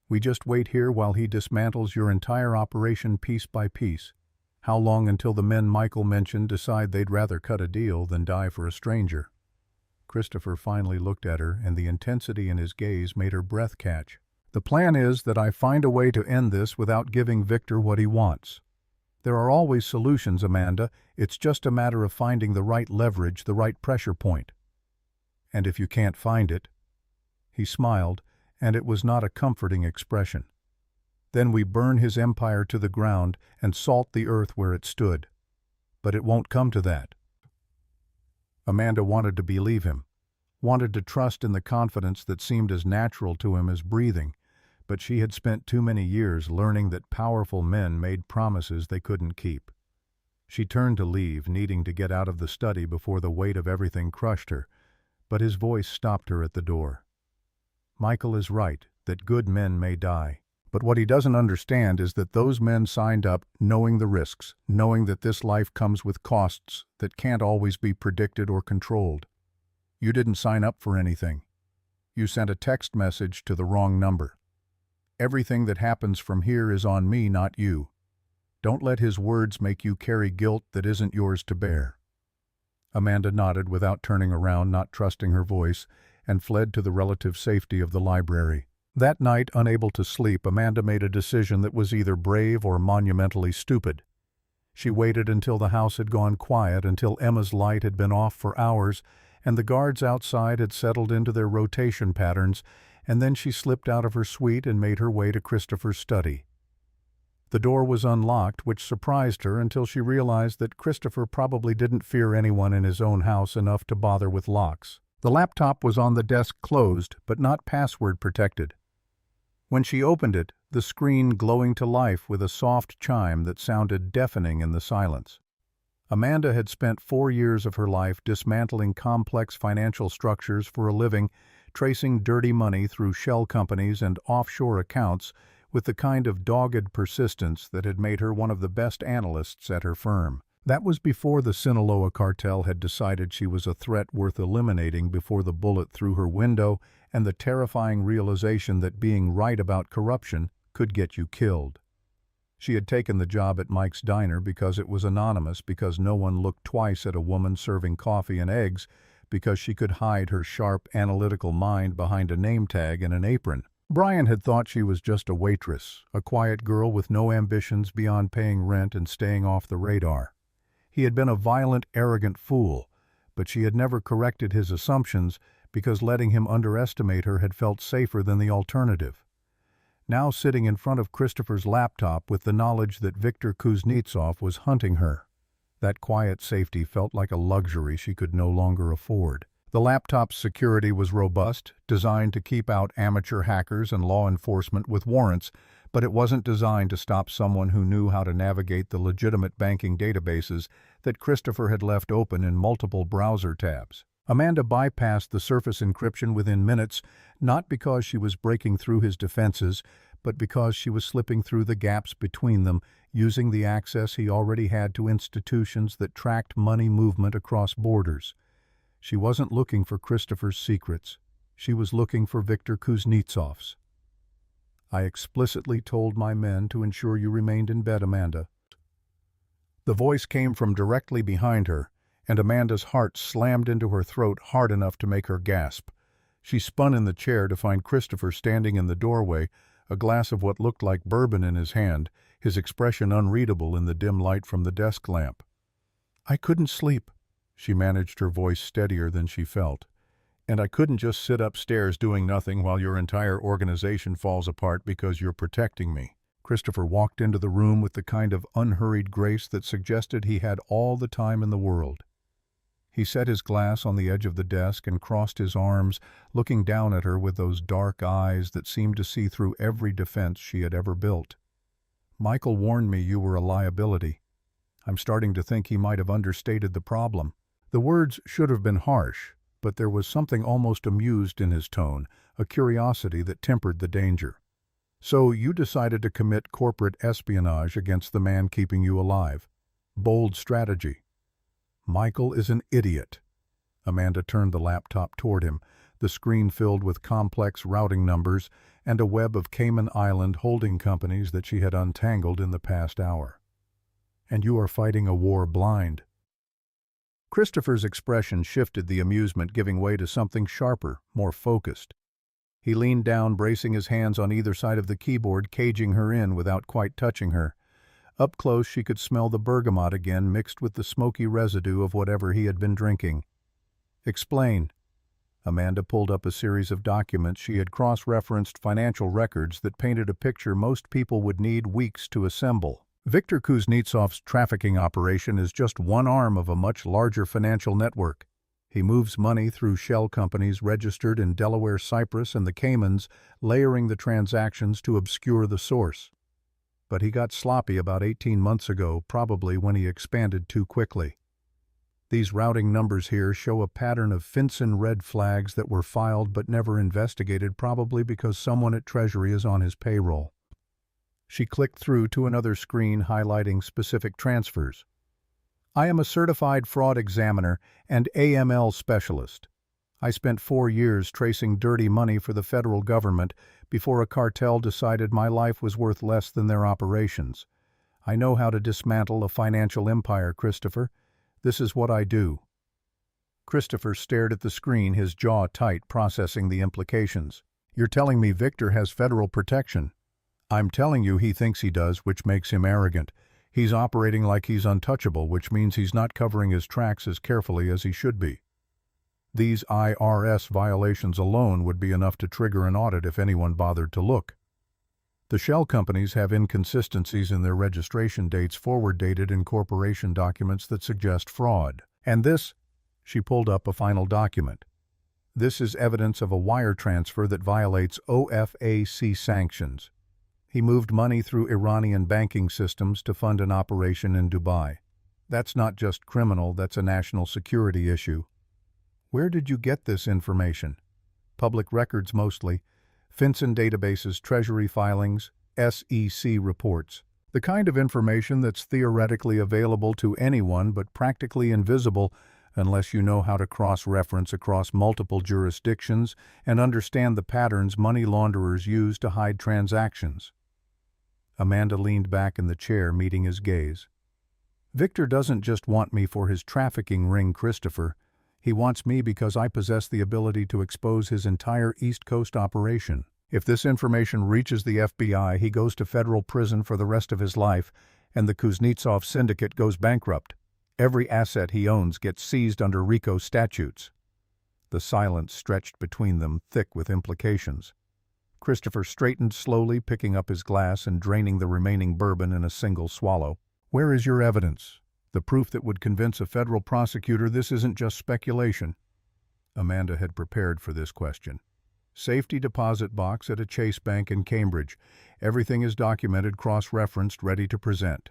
We just wait here while he dismantles your entire operation piece by piece. How long until the men Michael mentioned decide they'd rather cut a deal than die for a stranger?" Christopher finally looked at her, and the intensity in his gaze made her breath catch. "The plan is that I find a way to end this without giving Victor what he wants. There are always solutions, Amanda. It's just a matter of finding the right leverage, the right pressure point. And if you can't find it—" He smiled, and it was not a comforting expression. "Then we burn his empire to the ground and salt the earth where it stood. But it won't come to that." Amanda wanted to believe him, wanted to trust in the confidence that seemed as natural to him as breathing, but she had spent too many years learning that powerful men made promises they couldn't keep. She turned to leave, needing to get out of the study before the weight of everything crushed her, but his voice stopped her at the door. "Michael is right, that good men may die. But what he doesn't understand is that those men signed up knowing the risks, knowing that this life comes with costs that can't always be predicted or controlled. You didn't sign up for anything. You sent a text message to the wrong number. Everything that happens from here is on me, not you. Don't let his words make you carry guilt that isn't yours to bear." Amanda nodded without turning around, not trusting her voice, and fled to the relative safety of the library. That night, unable to sleep, Amanda made a decision that was either brave or monumentally stupid. She waited until the house had gone quiet, until Emma's light had been off for hours, and the guards outside had settled into their rotation patterns, and then she slipped out of her suite and made her way to Christopher's study. The door was unlocked, which surprised her until she realized that Christopher probably didn't fear anyone in his own house enough to bother with locks. The laptop was on the desk, closed, but not password protected. When she opened it, the screen glowing to life with a soft chime that sounded deafening in the silence. Amanda had spent 4 years of her life dismantling complex financial structures for a living, tracing dirty money through shell companies and offshore accounts with the kind of dogged persistence that had made her one of the best analysts at her firm. That was before the Sinaloa cartel had decided she was a threat worth eliminating before the bullet through her window and the terrifying realization that being right about corruption could get you killed. She had taken the job at Mike's Diner because it was anonymous, because no one looked twice at a woman serving coffee and eggs, because she could hide her sharp, analytical mind behind a name tag and an apron. Brian had thought she was just a waitress, a quiet girl with no ambitions beyond paying rent and staying off the radar. He had been a violent, arrogant fool, but she had never corrected his assumptions because letting him underestimate her had felt safer than the alternative. Now sitting in front of Christopher's laptop with the knowledge that Viktor Kuznetsov was hunting her, that quiet safety felt like a luxury she could no longer afford. The laptop's security was robust, designed to keep out amateur hackers and law enforcement with warrants, but it wasn't designed to stop someone who knew how to navigate the legitimate banking databases that Christopher had left open in multiple browser tabs. Amanda bypassed the surface encryption within minutes, not because she was breaking through his defenses, but because she was slipping through the gaps between them, using the access he already had to institutions that tracked money movement across borders. She wasn't looking for Christopher's secrets. She was looking for Viktor Kuznetsov's. "I explicitly told my men to ensure you remained in bed, Amanda." The voice came from directly behind her, and Amanda's heart slammed into her throat hard enough to make her gasp. She spun in the chair to find Christopher standing in the doorway, a glass of what looked like bourbon in his hand, his expression unreadable in the dim light from the desk lamp. "I couldn't sleep," she managed, her voice steadier than she felt. "And I couldn't just sit upstairs doing nothing while your entire organization falls apart because you're protecting me." Christopher walked into the room with the kind of unhurried grace that suggested he had all the time in the world. He set his glass on the edge of the desk and crossed his arms, looking down at her with those dark eyes that seemed to see through every defense she had ever built. "Michael warned me you were a liability. I'm starting to think he might have understated the problem." The words should have been harsh, but there was something almost amused in his tone, a curiosity that tempered the danger. "So you decided to commit corporate espionage against the man keeping you alive. Bold strategy." "Michael is an idiot." Amanda turned the laptop toward him, the screen filled with complex routing numbers and a web of Cayman Island holding companies that she had untangled in the past hour. "And you are fighting a war blind." Christopher's expression shifted, the amusement giving way to something sharper, more focused. He leaned down, bracing his hands on either side of the keyboard, caging her in without quite touching her. Up close she could smell the bergamot again, mixed with the smoky residue of whatever he had been drinking. "Explain." Amanda pulled up a series of documents. She had cross-referenced financial records that painted a picture most people would need weeks to assemble. Viktor Kuznetsov's trafficking operation is just one arm of a much larger financial network. He moves money through shell companies registered in Delaware, Cyprus, and the Caymans, layering the transactions to obscure the source. But he got sloppy about 18 months ago, probably when he expanded too quickly. These routing numbers here show a pattern of FinCEN red flags that were filed but never investigated, probably because someone at Treasury is on his payroll. She clicked through to another screen highlighting specific transfers. "I am a certified fraud examiner and AML specialist. I spent 4 years tracing dirty money for the federal government before a cartel decided my life was worth less than their operations. I know how to dismantle a financial empire, Christopher. This is what I do." Christopher stared at the screen, his jaw tight, processing the implications. "You're telling me Victor has federal protection?" "I'm telling you he thinks he does, which makes him arrogant. He's operating like he's untouchable, which means he's not covering his tracks as carefully as he should be. These IRS violations alone would be enough to trigger an audit if anyone bothered to look. The shell companies have inconsistencies in their registration dates, forward-dated incorporation documents that suggest fraud. And this," she pulled up a final document, "this is evidence of a wire transfer that violates OFAC sanctions. He moved money through Iranian banking systems to fund an operation in Dubai. That's not just criminal, that's a national security issue." "Where did you get this information?" "Public records mostly. FinCEN databases, Treasury filings, SEC reports. The kind of information that's theoretically available to anyone but practically invisible unless you know how to cross-reference across multiple jurisdictions and understand the patterns money launderers use to hide transactions." Amanda leaned back in the chair, meeting his gaze. "Victor doesn't just want me for his trafficking ring, Christopher. He wants me because I possess the ability to expose his entire East Coast operation. If this information reaches the FBI, he goes to federal prison for the rest of his life, and the Kuznetsov syndicate goes bankrupt. Every asset he owns gets seized under RICO statutes." The silence stretched between them, thick with implications. Christopher straightened slowly, picking up his glass and draining the remaining bourbon in a single swallow. "Where is your evidence? The proof that would convince a federal prosecutor this isn't just speculation?" Amanda had prepared for this question. "Safety deposit box at a Chase Bank in Cambridge. Everything is documented, cross-referenced, ready to present."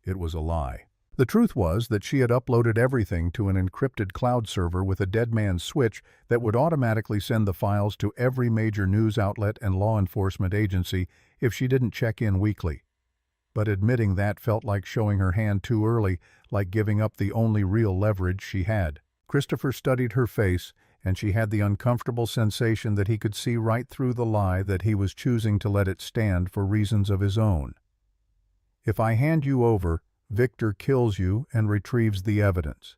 It was a lie. The truth was that she had uploaded everything to an encrypted cloud server with a dead man's switch that would automatically send the files to every major news outlet and law enforcement agency if she didn't check in weekly. But admitting that felt like showing her hand too early, like giving up the only real leverage she had. Christopher studied her face, and she had the uncomfortable sensation that he could see right through the lie, that he was choosing to let it stand for reasons of his own. "If I hand you over, Victor kills you and retrieves the evidence.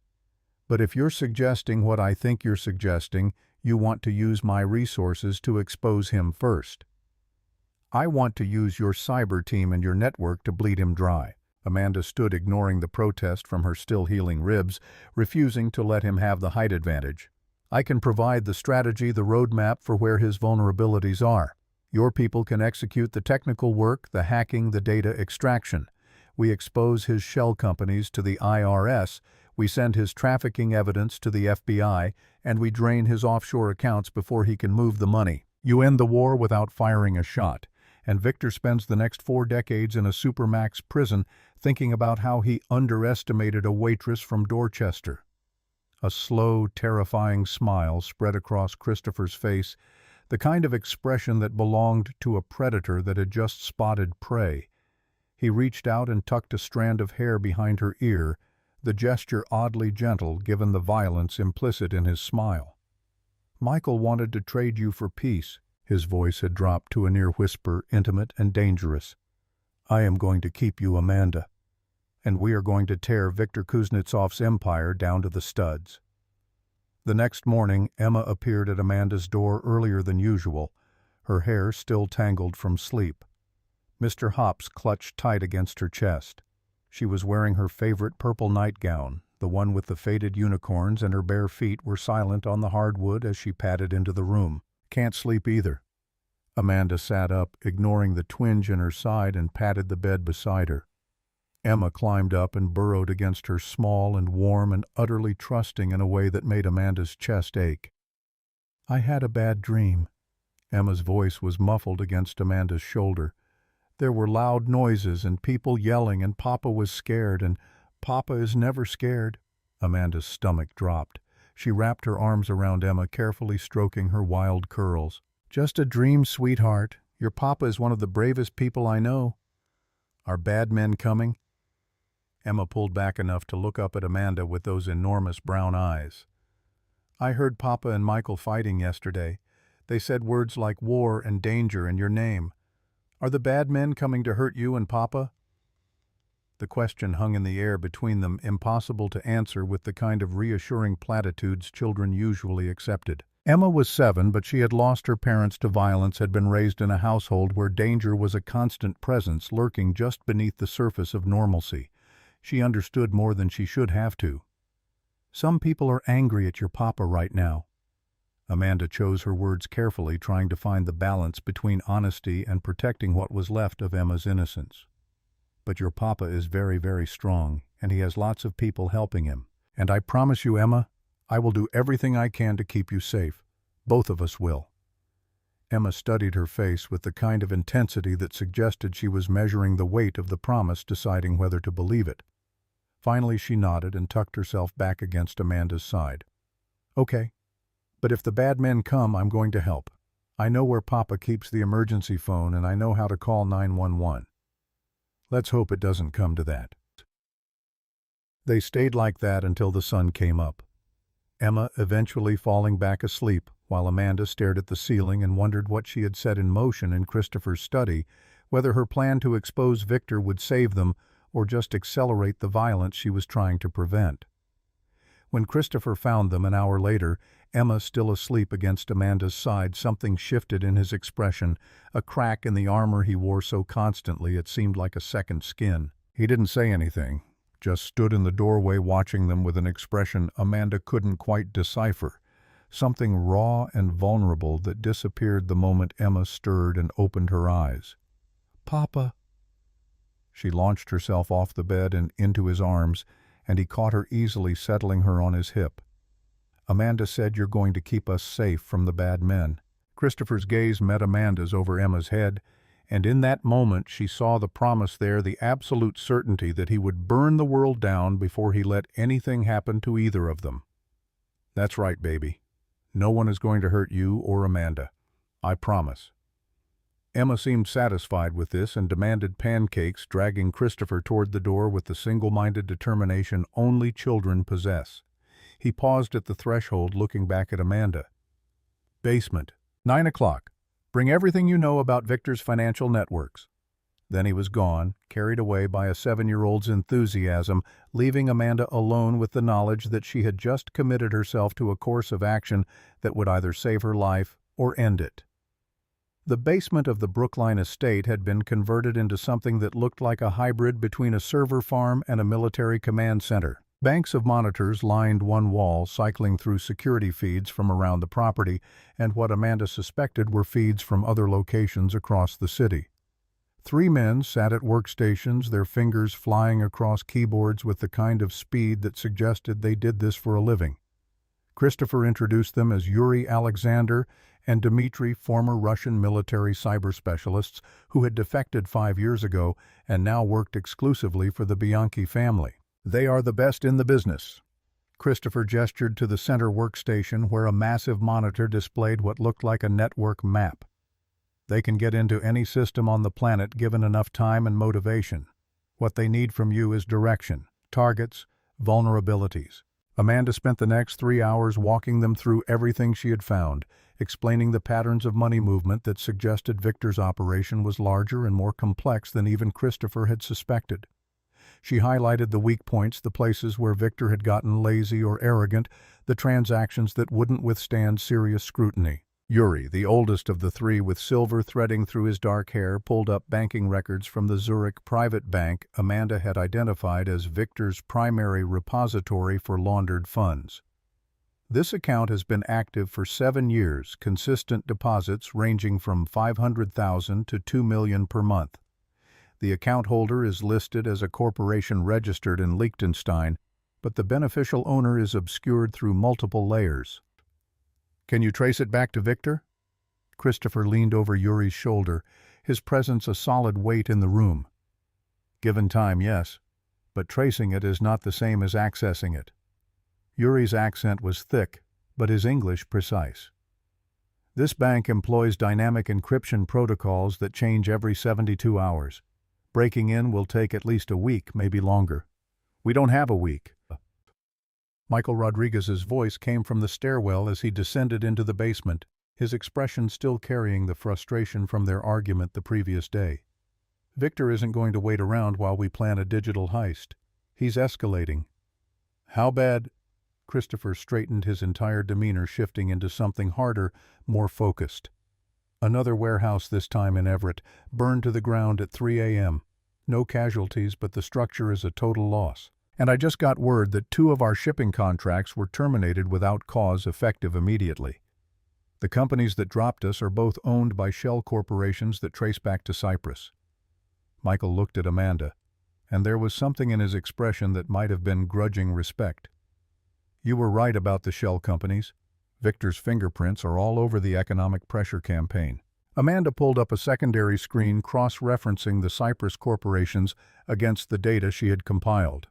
But if you're suggesting what I think you're suggesting, you want to use my resources to expose him first. I want to use your cyber team and your network to bleed him dry." Amanda stood, ignoring the protest from her still-healing ribs, refusing to let him have the height advantage. "I can provide the strategy, the roadmap for where his vulnerabilities are. Your people can execute the technical work, the hacking, the data extraction. We expose his shell companies to the IRS, we send his trafficking evidence to the FBI, and we drain his offshore accounts before he can move the money. You end the war without firing a shot, and Victor spends the next 4 decades in a supermax prison thinking about how he underestimated a waitress from Dorchester." A slow, terrifying smile spread across Christopher's face, the kind of expression that belonged to a predator that had just spotted prey. He reached out and tucked a strand of hair behind her ear, the gesture oddly gentle given the violence implicit in his smile. "Michael wanted to trade you for peace." His voice had dropped to a near whisper, intimate and dangerous. "I am going to keep you, Amanda. And we are going to tear Viktor Kuznetsov's empire down to the studs." The next morning, Emma appeared at Amanda's door earlier than usual, her hair still tangled from sleep. Mr. Hops clutched tight against her chest. She was wearing her favorite purple nightgown, the one with the faded unicorns, and her bare feet were silent on the hardwood as she padded into the room. "Can't sleep either." Amanda sat up, ignoring the twinge in her side, and patted the bed beside her. Emma climbed up and burrowed against her, small and warm and utterly trusting in a way that made Amanda's chest ache. "I had a bad dream." Emma's voice was muffled against Amanda's shoulder. "There were loud noises and people yelling, and Papa was scared, and Papa is never scared." Amanda's stomach dropped. She wrapped her arms around Emma, carefully stroking her wild curls. "Just a dream, sweetheart. Your Papa is one of the bravest people I know." "Are bad men coming?" Emma pulled back enough to look up at Amanda with those enormous brown eyes. "I heard Papa and Michael fighting yesterday. They said words like war and danger and your name. Are the bad men coming to hurt you and Papa?" The question hung in the air between them, impossible to answer with the kind of reassuring platitudes children usually accepted. Emma was 7, but she had lost her parents to violence, had been raised in a household where danger was a constant presence lurking just beneath the surface of normalcy. She understood more than she should have to. "Some people are angry at your Papa right now." Amanda chose her words carefully, trying to find the balance between honesty and protecting what was left of Emma's innocence. "But your Papa is very, very strong, and he has lots of people helping him. And I promise you, Emma, I will do everything I can to keep you safe. Both of us will." Emma studied her face with the kind of intensity that suggested she was measuring the weight of the promise, deciding whether to believe it. Finally she nodded and tucked herself back against Amanda's side. "Okay. But if the bad men come, I'm going to help. I know where Papa keeps the emergency phone, and I know how to call 911. Let's hope it doesn't come to that." They stayed like that until the sun came up, Emma eventually falling back asleep while Amanda stared at the ceiling and wondered what she had set in motion in Christopher's study, whether her plan to expose Viktor would save them or just accelerate the violence she was trying to prevent. When Christopher found them an hour later, Emma still asleep against Amanda's side, something shifted in his expression, a crack in the armor he wore so constantly it seemed like a second skin. He didn't say anything, just stood in the doorway watching them with an expression Amanda couldn't quite decipher, something raw and vulnerable that disappeared the moment Emma stirred and opened her eyes. "Papa." She launched herself off the bed and into his arms, and he caught her easily, settling her on his hip. "Amanda said you're going to keep us safe from the bad men." Christopher's gaze met Amanda's over Emma's head, and in that moment she saw the promise there, the absolute certainty that he would burn the world down before he let anything happen to either of them. "That's right, baby. No one is going to hurt you or Amanda. I promise." Emma seemed satisfied with this and demanded pancakes, dragging Christopher toward the door with the single-minded determination only children possess. He paused at the threshold, looking back at Amanda. "Basement. 9 o'clock. Bring everything you know about Viktor's financial networks." Then he was gone, carried away by a 7-year-old's enthusiasm, leaving Amanda alone with the knowledge that she had just committed herself to a course of action that would either save her life or end it. The basement of the Brookline estate had been converted into something that looked like a hybrid between a server farm and a military command center. Banks of monitors lined one wall, cycling through security feeds from around the property and what Amanda suspected were feeds from other locations across the city. 3 men sat at workstations, their fingers flying across keyboards with the kind of speed that suggested they did this for a living. Christopher introduced them as Yuri Alexander and Dmitry, former Russian military cyber specialists who had defected 5 years ago and now worked exclusively for the Bianchi family. "They are the best in the business." Christopher gestured to the center workstation where a massive monitor displayed what looked like a network map. They can get into any system on the planet given enough time and motivation. What they need from you is direction, targets, vulnerabilities. Amanda spent the next 3 hours walking them through everything she had found, explaining the patterns of money movement that suggested Victor's operation was larger and more complex than even Christopher had suspected. She highlighted the weak points, the places where Victor had gotten lazy or arrogant, the transactions that wouldn't withstand serious scrutiny. Yuri, the oldest of the three with silver threading through his dark hair, pulled up banking records from the Zurich private bank Amanda had identified as Victor's primary repository for laundered funds. This account has been active for 7 years, consistent deposits ranging from $500,000 to $2 million per month. The account holder is listed as a corporation registered in Liechtenstein, but the beneficial owner is obscured through multiple layers. Can you trace it back to Victor? Christopher leaned over Yuri's shoulder, his presence a solid weight in the room. Given time, yes, but tracing it is not the same as accessing it. Yuri's accent was thick, but his English precise. This bank employs dynamic encryption protocols that change every 72 hours. Breaking in will take at least a week, maybe longer. We don't have a week. Michael Rodriguez's voice came from the stairwell as he descended into the basement, his expression still carrying the frustration from their argument the previous day. Victor isn't going to wait around while we plan a digital heist. He's escalating. How bad? Christopher straightened, his entire demeanor shifting into something harder, more focused. Another warehouse, this time in Everett, burned to the ground at 3 a.m. No casualties, but the structure is a total loss. And I just got word that 2 of our shipping contracts were terminated without cause, effective immediately. The companies that dropped us are both owned by shell corporations that trace back to Cyprus. Michael looked at Amanda, and there was something in his expression that might have been grudging respect. You were right about the shell companies. Victor's fingerprints are all over the economic pressure campaign. Amanda pulled up a secondary screen cross-referencing the Cyprus corporations against the data she had compiled.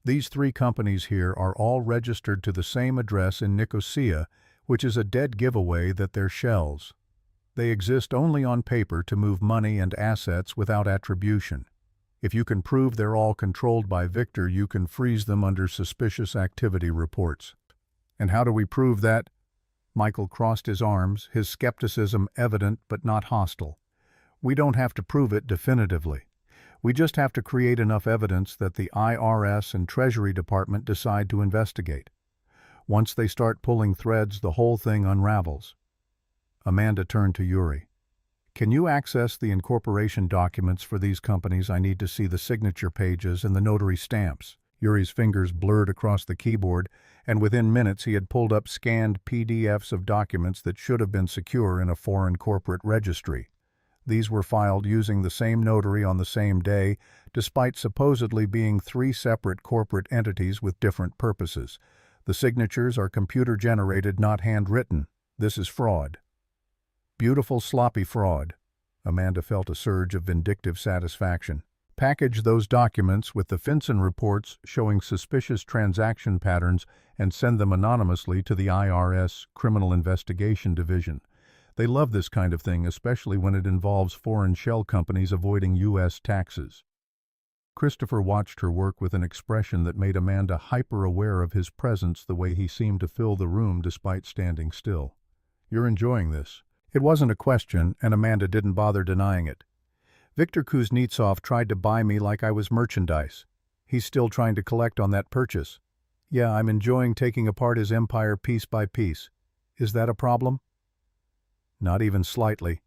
These 3 companies here are all registered to the same address in Nicosia, which is a dead giveaway that they're shells. They exist only on paper to move money and assets without attribution. If you can prove they're all controlled by Victor, you can freeze them under suspicious activity reports. And how do we prove that? Michael crossed his arms, his skepticism evident but not hostile. We don't have to prove it definitively. We just have to create enough evidence that the IRS and Treasury Department decide to investigate. Once they start pulling threads, the whole thing unravels. Amanda turned to Yuri. Can you access the incorporation documents for these companies? I need to see the signature pages and the notary stamps. Yuri's fingers blurred across the keyboard, and within minutes he had pulled up scanned PDFs of documents that should have been secure in a foreign corporate registry. These were filed using the same notary on the same day, despite supposedly being 3 separate corporate entities with different purposes. The signatures are computer-generated, not handwritten. This is fraud. Beautiful, sloppy fraud. Amanda felt a surge of vindictive satisfaction. Package those documents with the FinCEN reports showing suspicious transaction patterns and send them anonymously to the IRS Criminal Investigation Division. They love this kind of thing, especially when it involves foreign shell companies avoiding U.S. taxes. Christopher watched her work with an expression that made Amanda hyper-aware of his presence, the way he seemed to fill the room despite standing still. You're enjoying this. It wasn't a question, and Amanda didn't bother denying it. Viktor Kuznetsov tried to buy me like I was merchandise. He's still trying to collect on that purchase. Yeah, I'm enjoying taking apart his empire piece by piece. Is that a problem? Not even slightly.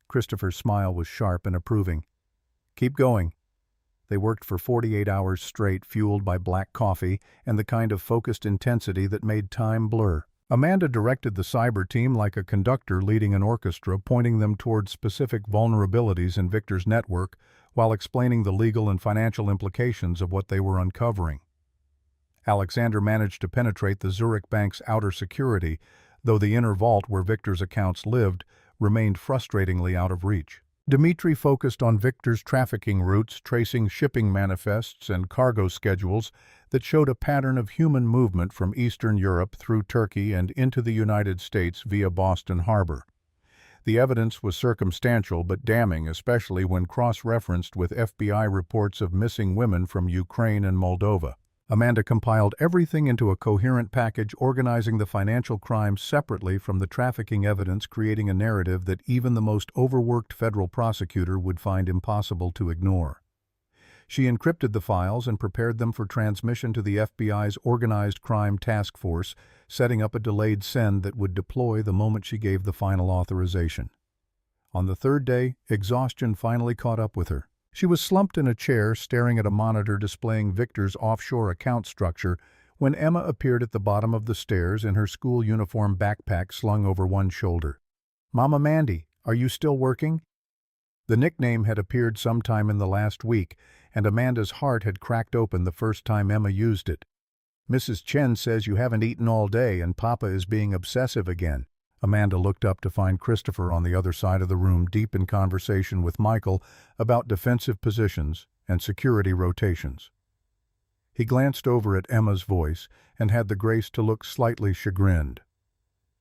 Christopher's smile was sharp and approving. Keep going. They worked for 48 hours straight, fueled by black coffee and the kind of focused intensity that made time blur. Amanda directed the cyber team like a conductor leading an orchestra, pointing them toward specific vulnerabilities in Victor's network while explaining the legal and financial implications of what they were uncovering. Alexander managed to penetrate the Zurich bank's outer security, though the inner vault where Victor's accounts lived remained frustratingly out of reach. Dmitri focused on Victor's trafficking routes, tracing shipping manifests and cargo schedules that showed a pattern of human movement from Eastern Europe through Turkey and into the United States via Boston Harbor. The evidence was circumstantial but damning, especially when cross-referenced with FBI reports of missing women from Ukraine and Moldova. Amanda compiled everything into a coherent package, organizing the financial crimes separately from the trafficking evidence, creating a narrative that even the most overworked federal prosecutor would find impossible to ignore. She encrypted the files and prepared them for transmission to the FBI's Organized Crime Task Force, setting up a delayed send that would deploy the moment she gave the final authorization. On the third day, exhaustion finally caught up with her. She was slumped in a chair, staring at a monitor displaying Victor's offshore account structure, when Emma appeared at the bottom of the stairs in her school uniform backpack slung over one shoulder. "Mama Mandy, are you still working?" The nickname had appeared sometime in the last week, and Amanda's heart had cracked open the first time Emma used it. "Mrs. Chen says you haven't eaten all day and Papa is being obsessive again." Amanda looked up to find Christopher on the other side of the room, deep in conversation with Michael about defensive positions and security rotations. He glanced over at Emma's voice and had the grace to look slightly chagrined.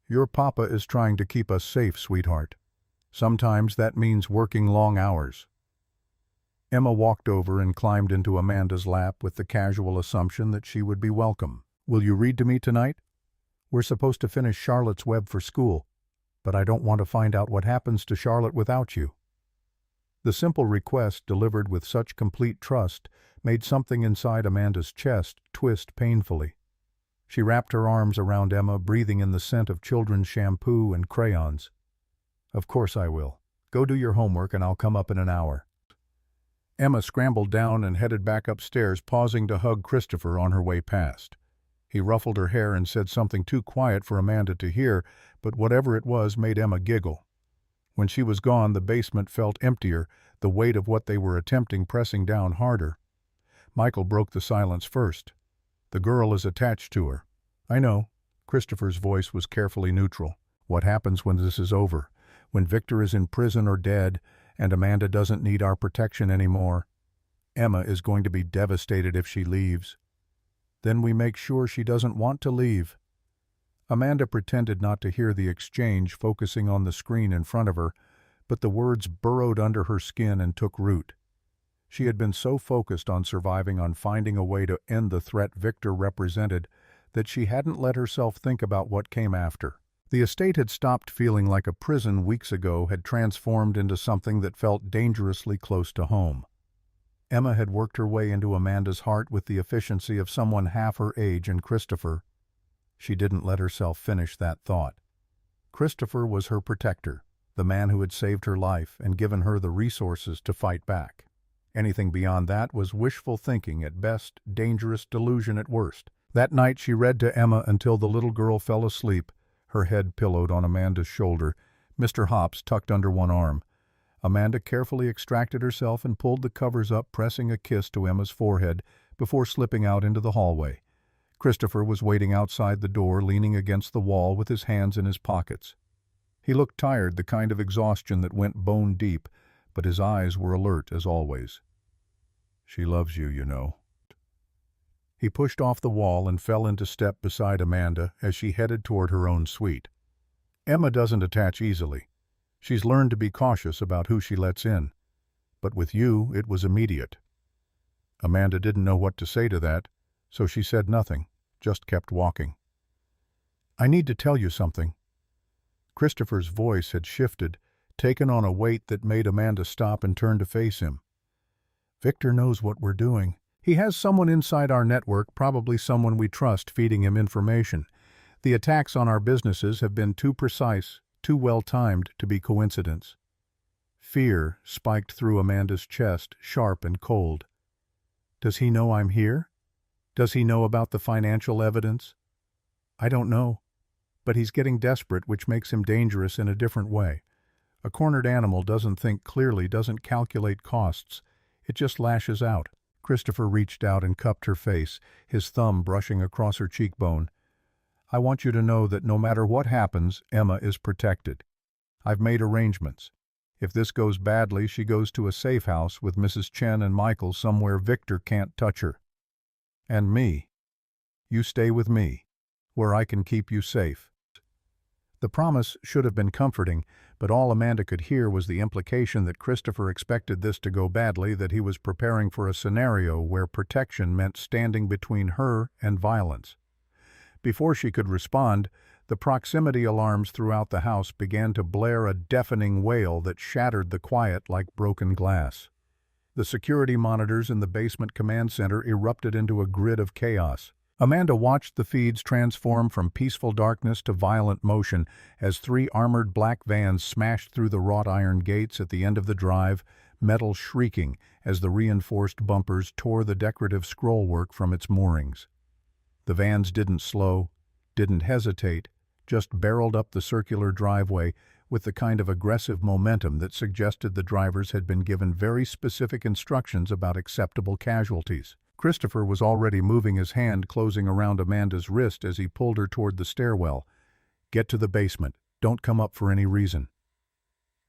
"Your Papa is trying to keep us safe, sweetheart. Sometimes that means working long hours." Emma walked over and climbed into Amanda's lap with the casual assumption that she would be welcome. "Will you read to me tonight? We're supposed to finish Charlotte's Web for school, but I don't want to find out what happens to Charlotte without you." The simple request, delivered with such complete trust, made something inside Amanda's chest twist painfully. She wrapped her arms around Emma, breathing in the scent of children's shampoo and crayons. "Of course I will. Go do your homework and I'll come up in an hour." Emma scrambled down and headed back upstairs, pausing to hug Christopher on her way past. He ruffled her hair and said something too quiet for Amanda to hear, but whatever it was made Emma giggle. When she was gone, the basement felt emptier, the weight of what they were attempting pressing down harder. Michael broke the silence first. "The girl is attached to her." "I know." Christopher's voice was carefully neutral. "What happens when this is over? When Victor is in prison or dead, and Amanda doesn't need our protection anymore? Emma is going to be devastated if she leaves." "Then we make sure she doesn't want to leave." Amanda pretended not to hear the exchange, focusing on the screen in front of her, but the words burrowed under her skin and took root. She had been so focused on surviving, on finding a way to end the threat Victor represented, that she hadn't let herself think about what came after. The estate had stopped feeling like a prison weeks ago, had transformed into something that felt dangerously close to home. Emma had worked her way into Amanda's heart with the efficiency of someone half her age and Christopher. She didn't let herself finish that thought. Christopher was her protector, the man who had saved her life and given her the resources to fight back. Anything beyond that was wishful thinking at best, dangerous delusion at worst. That night she read to Emma until the little girl fell asleep, her head pillowed on Amanda's shoulder, Mr. Hops tucked under one arm. Amanda carefully extracted herself and pulled the covers up, pressing a kiss to Emma's forehead before slipping out into the hallway. Christopher was waiting outside the door, leaning against the wall with his hands in his pockets. He looked tired, the kind of exhaustion that went bone deep, but his eyes were alert as always. "She loves you, you know." He pushed off the wall and fell into step beside Amanda as she headed toward her own suite. "Emma doesn't attach easily. She's learned to be cautious about who she lets in. But with you, it was immediate." Amanda didn't know what to say to that, so she said nothing, just kept walking. "I need to tell you something." Christopher's voice had shifted, taken on a weight that made Amanda stop and turn to face him. "Victor knows what we're doing. He has someone inside our network, probably someone we trust, feeding him information. The attacks on our businesses have been too precise, too well-timed to be coincidence." Fear spiked through Amanda's chest, sharp and cold. "Does he know I'm here? Does he know about the financial evidence?" "I don't know. But he's getting desperate, which makes him dangerous in a different way. A cornered animal doesn't think clearly, doesn't calculate costs. It just lashes out." Christopher reached out and cupped her face, his thumb brushing across her cheekbone. "I want you to know that no matter what happens, Emma is protected. I've made arrangements. If this goes badly, she goes to a safe house with Mrs. Chen and Michael somewhere Victor can't touch her. And me. You stay with me, where I can keep you safe. The promise should have been comforting, but all Amanda could hear was the implication that Christopher expected this to go badly, that he was preparing for a scenario where protection meant standing between her and violence. Before she could respond, the proximity alarms throughout the house began to blare a deafening wail that shattered the quiet like broken glass. The security monitors in the basement command center erupted into a grid of chaos. Amanda watched the feeds transform from peaceful darkness to violent motion as 3 armored black vans smashed through the wrought iron gates at the end of the drive, metal shrieking as the reinforced bumpers tore the decorative scrollwork from its moorings. The vans didn't slow, didn't hesitate, just barreled up the circular driveway with the kind of aggressive momentum that suggested the drivers had been given very specific instructions about acceptable casualties. Christopher was already moving his hand closing around Amanda's wrist as he pulled her toward the stairwell. Get to the basement. Don't come up for any reason.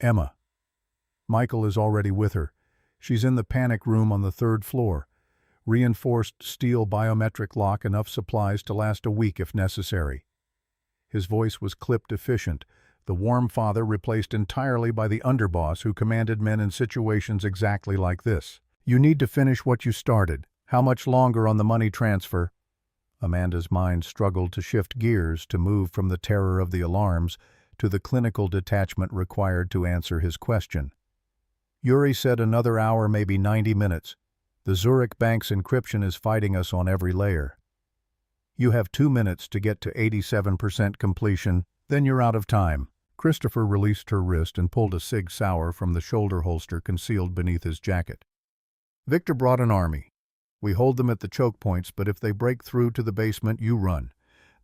Emma. Michael is already with her. She's in the panic room on the 3rd floor. Reinforced steel biometric lock, enough supplies to last a week if necessary. His voice was clipped efficient, the warm father replaced entirely by the underboss who commanded men in situations exactly like this. You need to finish what you started. How much longer on the money transfer? Amanda's mind struggled to shift gears, to move from the terror of the alarms to the clinical detachment required to answer his question. Yuri said another hour, maybe 90 minutes. The Zurich bank's encryption is fighting us on every layer. You have 2 minutes to get to 87% completion, then you're out of time. Christopher released her wrist and pulled a Sig Sauer from the shoulder holster concealed beneath his jacket. Victor brought an army. We hold them at the choke points, but if they break through to the basement, you run.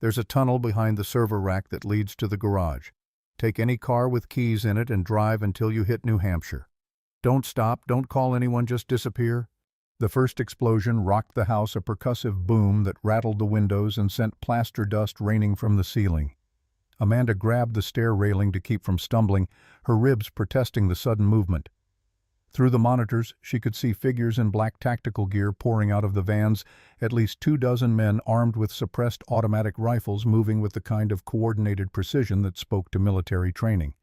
There's a tunnel behind the server rack that leads to the garage. Take any car with keys in it and drive until you hit New Hampshire. Don't stop, don't call anyone, just disappear. The first explosion rocked the house, a percussive boom that rattled the windows and sent plaster dust raining from the ceiling. Amanda grabbed the stair railing to keep from stumbling, her ribs protesting the sudden movement. Through the monitors, she could see figures in black tactical gear pouring out of the vans, at least 24 men armed with suppressed automatic rifles moving with the kind of coordinated precision that spoke to military training.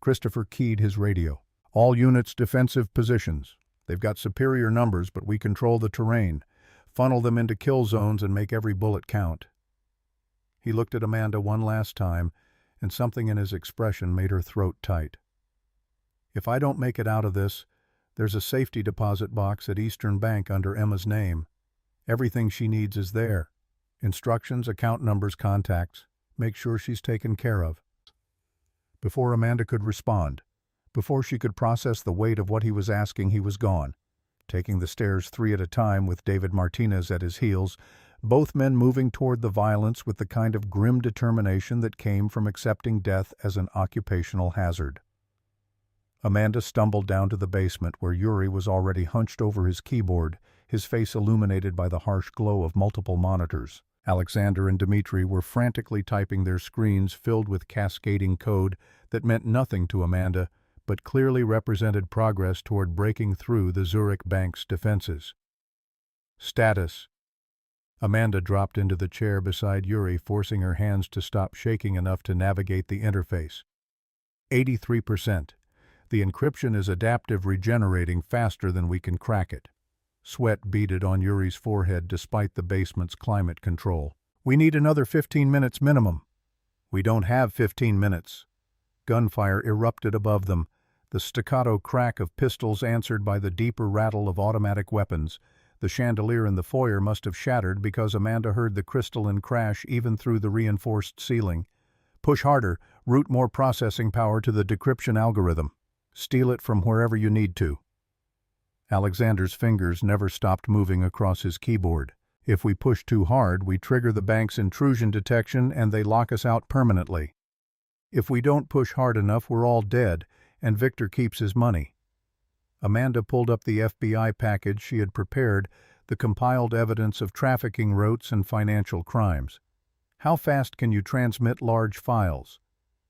Christopher keyed his radio. All units, defensive positions. They've got superior numbers, but we control the terrain. Funnel them into kill zones and make every bullet count. He looked at Amanda one last time, and something in his expression made her throat tight. If I don't make it out of this, there's a safety deposit box at Eastern Bank under Emma's name. Everything she needs is there. Instructions, account numbers, contacts. Make sure she's taken care of. Before Amanda could respond, before she could process the weight of what he was asking, he was gone, taking the stairs 3 at a time with David Martinez at his heels, both men moving toward the violence with the kind of grim determination that came from accepting death as an occupational hazard. Amanda stumbled down to the basement where Yuri was already hunched over his keyboard, his face illuminated by the harsh glow of multiple monitors. Alexander and Dmitri were frantically typing their screens filled with cascading code that meant nothing to Amanda, but clearly represented progress toward breaking through the Zurich bank's defenses. Status. Amanda dropped into the chair beside Yuri, forcing her hands to stop shaking enough to navigate the interface. 83%. The encryption is adaptive, regenerating faster than we can crack it. Sweat beaded on Yuri's forehead despite the basement's climate control. We need another 15 minutes minimum. We don't have 15 minutes. Gunfire erupted above them, the staccato crack of pistols answered by the deeper rattle of automatic weapons. The chandelier in the foyer must have shattered because Amanda heard the crystalline crash even through the reinforced ceiling. Push harder, route more processing power to the decryption algorithm. Steal it from wherever you need to. Alexander's fingers never stopped moving across his keyboard. If we push too hard, we trigger the bank's intrusion detection and they lock us out permanently. If we don't push hard enough, we're all dead, and Victor keeps his money. Amanda pulled up the FBI package she had prepared, the compiled evidence of trafficking routes and financial crimes. How fast can you transmit large files?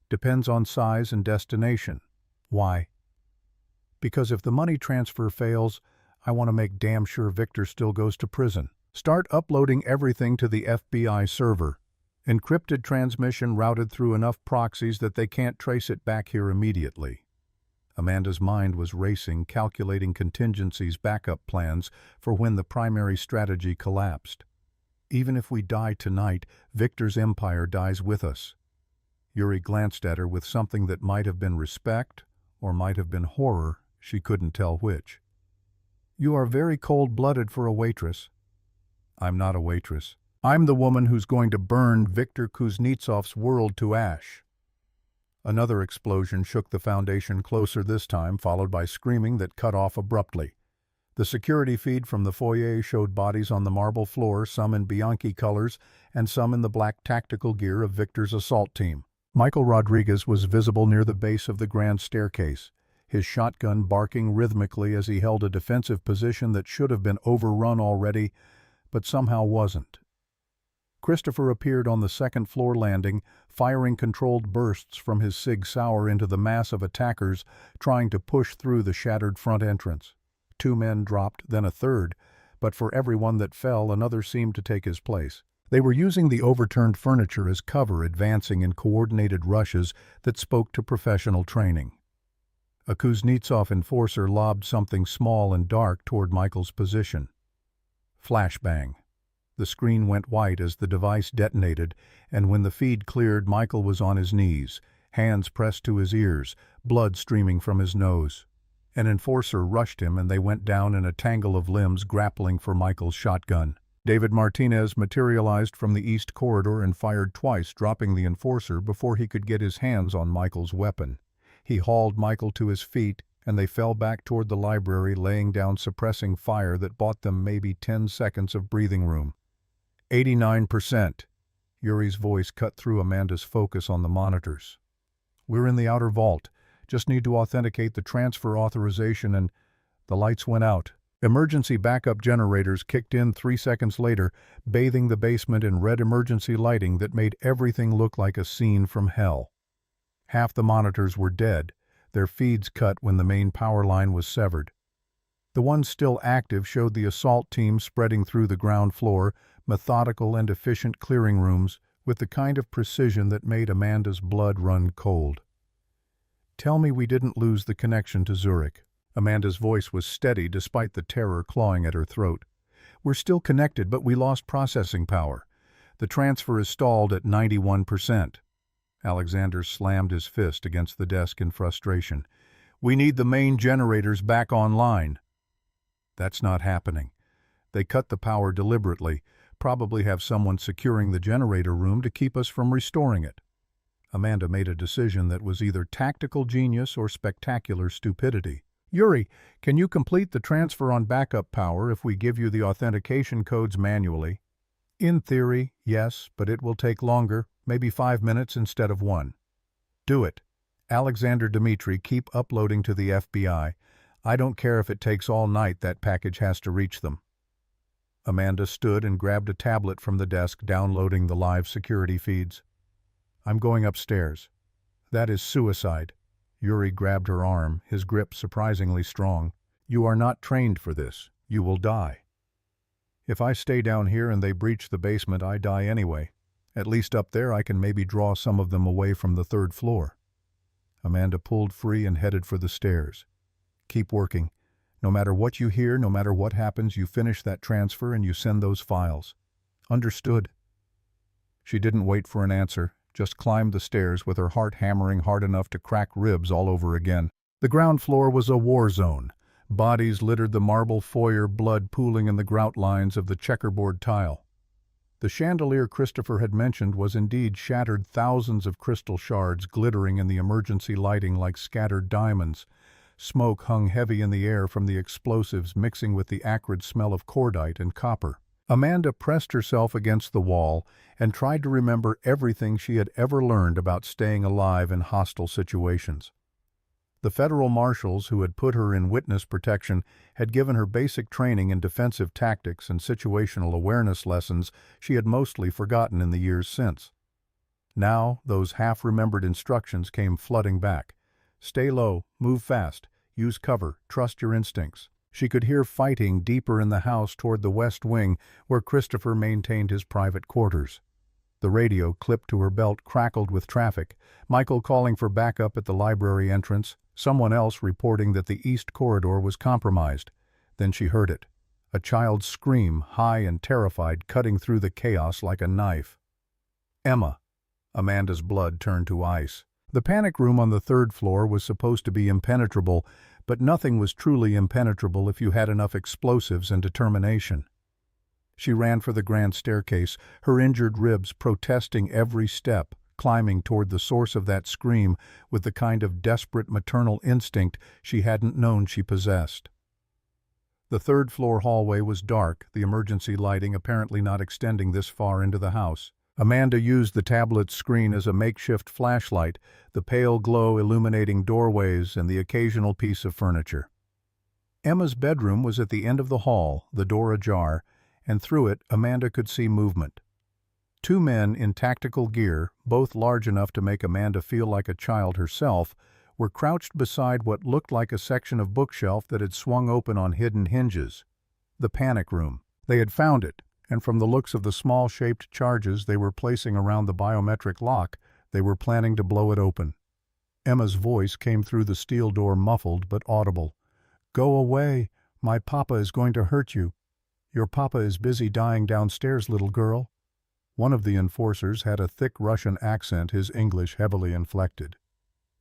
Depends on size and destination. Why? Because if the money transfer fails, I want to make damn sure Victor still goes to prison. Start uploading everything to the FBI server. Encrypted transmission routed through enough proxies that they can't trace it back here immediately. Amanda's mind was racing, calculating contingencies, backup plans for when the primary strategy collapsed. Even if we die tonight, Victor's empire dies with us. Yuri glanced at her with something that might have been respect or might have been horror, she couldn't tell which. You are very cold-blooded for a waitress. I'm not a waitress. I'm the woman who's going to burn Viktor Kuznetsov's world to ash. Another explosion shook the foundation closer this time, followed by screaming that cut off abruptly. The security feed from the foyer showed bodies on the marble floor, some in Bianchi colors and some in the black tactical gear of Victor's assault team. Michael Rodriguez was visible near the base of the grand staircase, his shotgun barking rhythmically as he held a defensive position that should have been overrun already, but somehow wasn't. Christopher appeared on the second-floor landing, firing controlled bursts from his Sig Sauer into the mass of attackers trying to push through the shattered front entrance. 2 men dropped, then a third, but for every one that fell, another seemed to take his place. They were using the overturned furniture as cover, advancing in coordinated rushes that spoke to professional training. A Kuznetsov enforcer lobbed something small and dark toward Michael's position. Flashbang. The screen went white as the device detonated, and when the feed cleared, Michael was on his knees, hands pressed to his ears, blood streaming from his nose. An enforcer rushed him, and they went down in a tangle of limbs grappling for Michael's shotgun. David Martinez materialized from the east corridor and fired twice, dropping the enforcer before he could get his hands on Michael's weapon. He hauled Michael to his feet, and they fell back toward the library, laying down suppressing fire that bought them maybe 10 seconds of breathing room. 89%. Yuri's voice cut through Amanda's focus on the monitors. We're in the outer vault. Just need to authenticate the transfer authorization and... The lights went out. Emergency backup generators kicked in 3 seconds later, bathing the basement in red emergency lighting that made everything look like a scene from hell. Half the monitors were dead, their feeds cut when the main power line was severed. The ones still active showed the assault team spreading through the ground floor, methodical and efficient clearing rooms, with the kind of precision that made Amanda's blood run cold. Tell me we didn't lose the connection to Zurich. Amanda's voice was steady despite the terror clawing at her throat. We're still connected, but we lost processing power. The transfer is stalled at 91%. Alexander slammed his fist against the desk in frustration. We need the main generators back online. That's not happening. They cut the power deliberately, probably have someone securing the generator room to keep us from restoring it. Amanda made a decision that was either tactical genius or spectacular stupidity. Yuri, can you complete the transfer on backup power if we give you the authentication codes manually? In theory, yes, but it will take longer, maybe 5 minutes instead of 1. Do it. Alexander Dmitri, keep uploading to the FBI. I don't care if it takes all night, that package has to reach them. Amanda stood and grabbed a tablet from the desk, downloading the live security feeds. I'm going upstairs. That is suicide. Yuri grabbed her arm, his grip surprisingly strong. You are not trained for this. You will die. If I stay down here and they breach the basement, I die anyway. At least up there I can maybe draw some of them away from the 3rd floor. Amanda pulled free and headed for the stairs. Keep working. No matter what you hear, no matter what happens, you finish that transfer and you send those files. Understood? She didn't wait for an answer, just climbed the stairs with her heart hammering hard enough to crack ribs all over again. The ground floor was a war zone. Bodies littered the marble foyer, blood pooling in the grout lines of the checkerboard tile. The chandelier Christopher had mentioned was indeed shattered, thousands of crystal shards glittering in the emergency lighting like scattered diamonds. Smoke hung heavy in the air from the explosives, mixing with the acrid smell of cordite and copper. Amanda pressed herself against the wall and tried to remember everything she had ever learned about staying alive in hostile situations. The federal marshals who had put her in witness protection had given her basic training in defensive tactics and situational awareness lessons she had mostly forgotten in the years since. Now, those half-remembered instructions came flooding back. Stay low, move fast, Use cover. Trust your instincts. She could hear fighting deeper in the house toward the west wing, where Christopher maintained his private quarters. The radio, clipped to her belt, crackled with traffic. Michael calling for backup at the library entrance, someone else reporting that the east corridor was compromised. Then she heard it. A child's scream, high and terrified, cutting through the chaos like a knife. Emma. Amanda's blood turned to ice. The panic room on the third floor was supposed to be impenetrable, but nothing was truly impenetrable if you had enough explosives and determination. She ran for the grand staircase, her injured ribs protesting every step, climbing toward the source of that scream with the kind of desperate maternal instinct she hadn't known she possessed. The third-floor hallway was dark, the emergency lighting apparently not extending this far into the house. Amanda used the tablet's screen as a makeshift flashlight, the pale glow illuminating doorways and the occasional piece of furniture. Emma's bedroom was at the end of the hall, the door ajar, and through it Amanda could see movement. Two men in tactical gear, both large enough to make Amanda feel like a child herself, were crouched beside what looked like a section of bookshelf that had swung open on hidden hinges. The panic room. They had found it, and from the looks of the small-shaped charges they were placing around the biometric lock, they were planning to blow it open. Emma's voice came through the steel door, muffled but audible. "Go away. My papa is going to hurt you. Your papa is busy dying downstairs, little girl." One of the enforcers had a thick Russian accent, his English heavily inflected.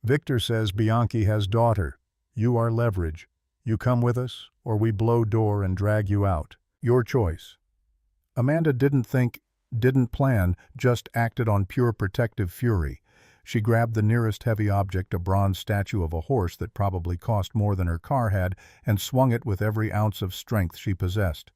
"Victor says Bianchi has daughter. You are leverage. You come with us, or we blow door and drag you out. Your choice." Amanda didn't think, didn't plan, just acted on pure protective fury. She grabbed the nearest heavy object, a bronze statue of a horse that probably cost more than her car had, and swung it with every ounce of strength she possessed.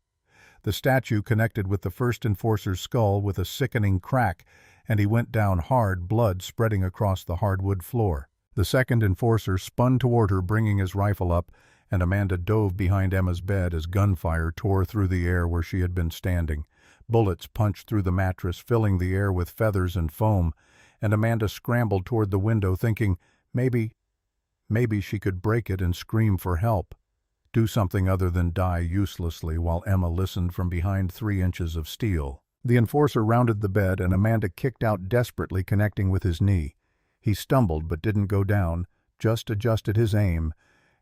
The statue connected with the first enforcer's skull with a sickening crack, and he went down hard, blood spreading across the hardwood floor. The second enforcer spun toward her, bringing his rifle up, and Amanda dove behind Emma's bed as gunfire tore through the air where she had been standing. Bullets punched through the mattress, filling the air with feathers and foam, and Amanda scrambled toward the window, thinking, maybe she could break it and scream for help. Do something other than die uselessly, while Emma listened from behind 3 inches of steel. The enforcer rounded the bed, and Amanda kicked out desperately, connecting with his knee. He stumbled but didn't go down, just adjusted his aim,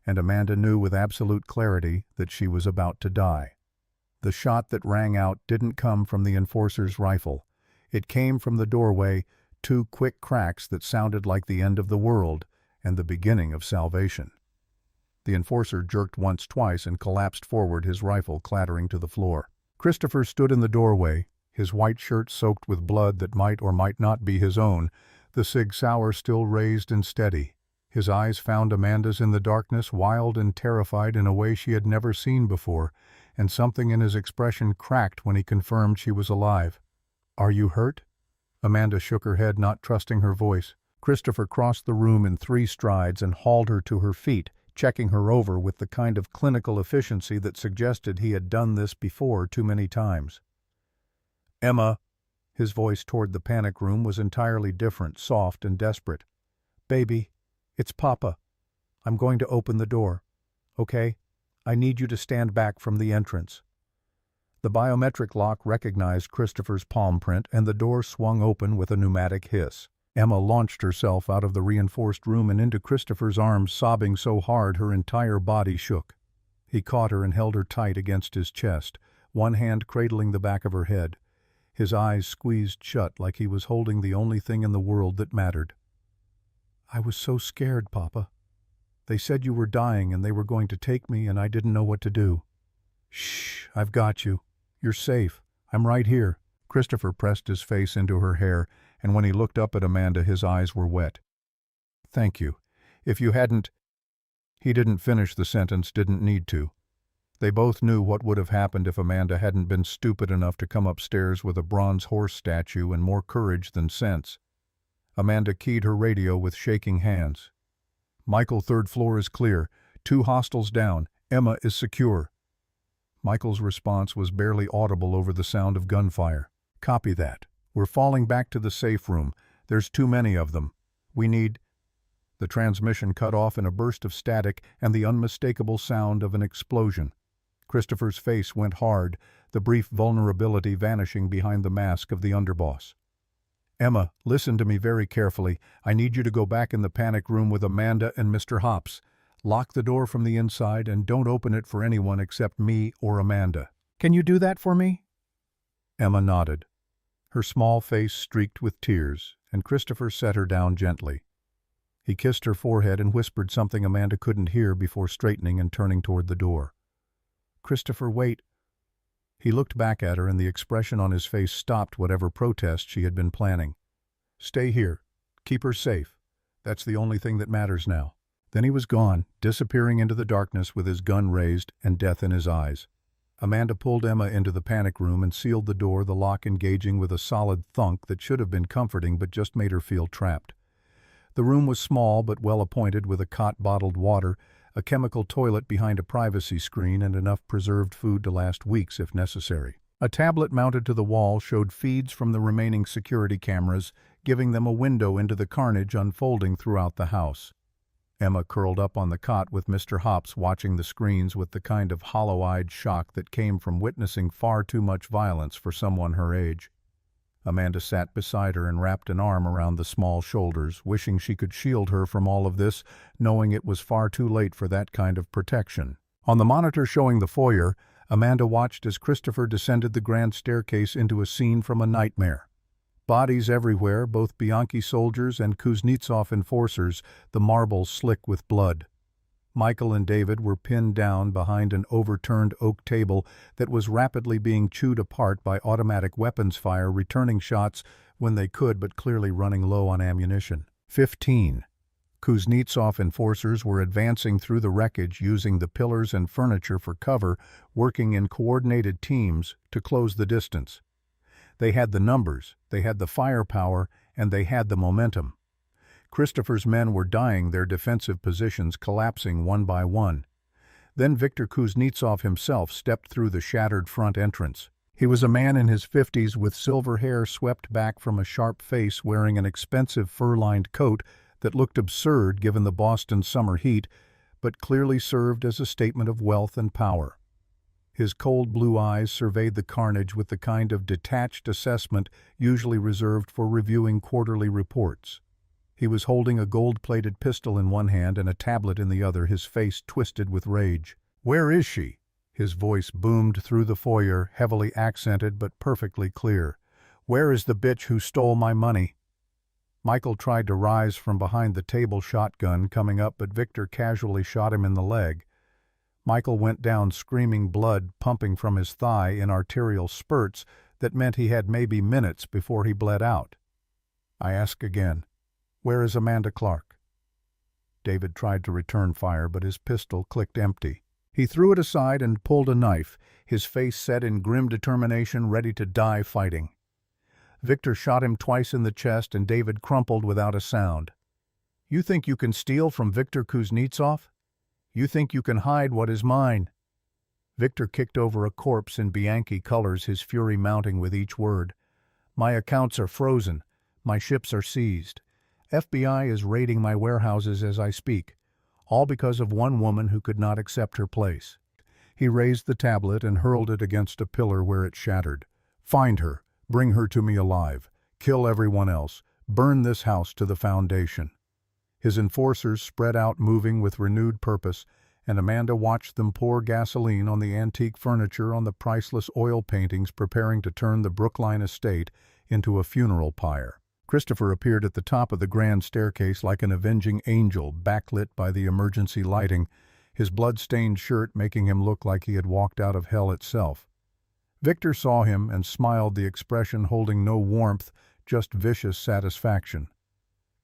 and Amanda knew with absolute clarity that she was about to die. The shot that rang out didn't come from the enforcer's rifle. It came from the doorway, 2 quick cracks that sounded like the end of the world and the beginning of salvation. The enforcer jerked once, twice, and collapsed forward, his rifle clattering to the floor. Christopher stood in the doorway, his white shirt soaked with blood that might or might not be his own, the Sig Sauer still raised and steady. His eyes found Amanda's in the darkness, wild and terrified in a way she had never seen before, and something in his expression cracked when he confirmed she was alive. "Are you hurt?" Amanda shook her head, not trusting her voice. Christopher crossed the room in 3 strides and hauled her to her feet, checking her over with the kind of clinical efficiency that suggested he had done this before too many times. "Emma," his voice toward the panic room was entirely different, soft and desperate. "Baby, it's Papa. I'm going to open the door. Okay? I need you to stand back from the entrance." The biometric lock recognized Christopher's palm print, and the door swung open with a pneumatic hiss. Emma launched herself out of the reinforced room and into Christopher's arms, sobbing so hard her entire body shook. He caught her and held her tight against his chest, one hand cradling the back of her head. His eyes squeezed shut like he was holding the only thing in the world that mattered. "I was so scared, Papa. They said you were dying and they were going to take me, and I didn't know what to do." "Shh, I've got you. You're safe. I'm right here." Christopher pressed his face into her hair, and when he looked up at Amanda, his eyes were wet. "Thank you. If you hadn't—" He didn't finish the sentence, didn't need to. They both knew what would have happened if Amanda hadn't been stupid enough to come upstairs with a bronze horse statue and more courage than sense. Amanda keyed her radio with shaking hands. "Michael, 3rd floor is clear. 2 hostiles down. Emma is secure." Michael's response was barely audible over the sound of gunfire. "Copy that. We're falling back to the safe room. There's too many of them. We need—" The transmission cut off in a burst of static and the unmistakable sound of an explosion. Christopher's face went hard, the brief vulnerability vanishing behind the mask of the underboss. "Emma, listen to me very carefully. I need you to go back in the panic room with Amanda and Mr. Hops. Lock the door from the inside and don't open it for anyone except me or Amanda. Can you do that for me?" Emma nodded. Her small face streaked with tears, and Christopher set her down gently. He kissed her forehead and whispered something Amanda couldn't hear before straightening and turning toward the door. "Christopher, wait." He looked back at her and the expression on his face stopped whatever protest she had been planning. "Stay here. Keep her safe. That's the only thing that matters now." Then he was gone, disappearing into the darkness with his gun raised and death in his eyes. Amanda pulled Emma into the panic room and sealed the door, the lock engaging with a solid thunk that should have been comforting but just made her feel trapped. The room was small but well appointed, with a cot, bottled water, a chemical toilet behind a privacy screen, and enough preserved food to last weeks if necessary. A tablet mounted to the wall showed feeds from the remaining security cameras, giving them a window into the carnage unfolding throughout the house. Emma curled up on the cot with Mr. Hops watching the screens with the kind of hollow-eyed shock that came from witnessing far too much violence for someone her age. Amanda sat beside her and wrapped an arm around the small shoulders, wishing she could shield her from all of this, knowing it was far too late for that kind of protection. On the monitor showing the foyer, Amanda watched as Christopher descended the grand staircase into a scene from a nightmare. Bodies everywhere, both Bianchi soldiers and Kuznetsov enforcers, the marble slick with blood. Michael and David were pinned down behind an overturned oak table that was rapidly being chewed apart by automatic weapons fire, returning shots when they could but clearly running low on ammunition. 15. Kuznetsov enforcers were advancing through the wreckage using the pillars and furniture for cover, working in coordinated teams to close the distance. They had the numbers, they had the firepower, and they had the momentum. Christopher's men were dying, their defensive positions collapsing one by one. Then Viktor Kuznetsov himself stepped through the shattered front entrance. He was a man in his 50s with silver hair swept back from a sharp face, wearing an expensive fur-lined coat that looked absurd given the Boston summer heat, but clearly served as a statement of wealth and power. His cold blue eyes surveyed the carnage with the kind of detached assessment usually reserved for reviewing quarterly reports. He was holding a gold-plated pistol in one hand and a tablet in the other, his face twisted with rage. "Where is she?" His voice boomed through the foyer, heavily accented but perfectly clear. "Where is the bitch who stole my money?" Michael tried to rise from behind the table, shotgun coming up, but Victor casually shot him in the leg. Michael went down screaming, blood pumping from his thigh in arterial spurts that meant he had maybe minutes before he bled out. I ask again, where is Amanda Clark? David tried to return fire, but his pistol clicked empty. He threw it aside and pulled a knife, his face set in grim determination, ready to die fighting. Victor shot him twice in the chest and David crumpled without a sound. "You think you can steal from Viktor Kuznetsov? You think you can hide what is mine?" Victor kicked over a corpse in Bianchi colors, his fury mounting with each word. "My accounts are frozen. My ships are seized. FBI is raiding my warehouses as I speak, all because of one woman who could not accept her place." He raised the tablet and hurled it against a pillar where it shattered. "Find her. Bring her to me alive. Kill everyone else. Burn this house to the foundation." His enforcers spread out, moving with renewed purpose, and Amanda watched them pour gasoline on the antique furniture, on the priceless oil paintings, preparing to turn the Brookline estate into a funeral pyre. Christopher appeared at the top of the grand staircase like an avenging angel, backlit by the emergency lighting, his blood-stained shirt making him look like he had walked out of hell itself. Victor saw him and smiled, the expression holding no warmth, just vicious satisfaction.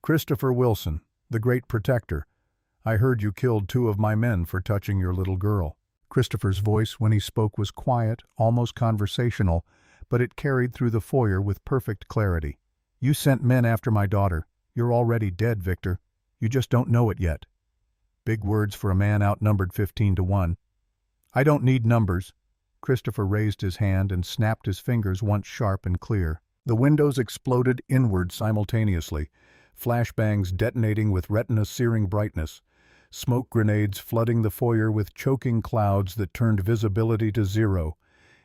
"Christopher Wilson, the great protector. I heard you killed 2 of my men for touching your little girl." Christopher's voice when he spoke was quiet, almost conversational, but it carried through the foyer with perfect clarity. "You sent men after my daughter. You're already dead, Victor. You just don't know it yet." Big words for a man outnumbered 15-1. "I don't need numbers." Christopher raised his hand and snapped his fingers once sharp and clear. The windows exploded inward simultaneously. flashbangs detonating with retina-searing brightness, smoke grenades flooding the foyer with choking clouds that turned visibility to zero,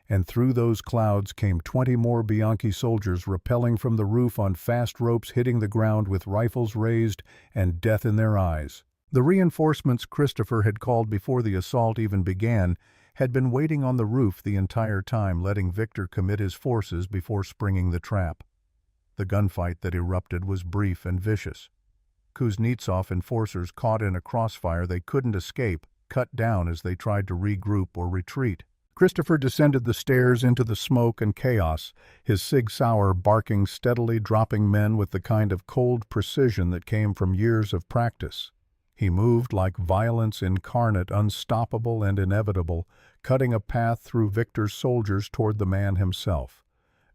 and through those clouds came 20 more Bianchi soldiers rappelling from the roof on fast ropes hitting the ground with rifles raised and death in their eyes. The reinforcements Christopher had called before the assault even began had been waiting on the roof the entire time, letting Victor commit his forces before springing the trap. The gunfight that erupted was brief and vicious. Kuznetsov enforcers caught in a crossfire they couldn't escape, cut down as they tried to regroup or retreat. Christopher descended the stairs into the smoke and chaos, his Sig Sauer barking steadily, dropping men with the kind of cold precision that came from years of practice. He moved like violence incarnate, unstoppable and inevitable, cutting a path through Victor's soldiers toward the man himself.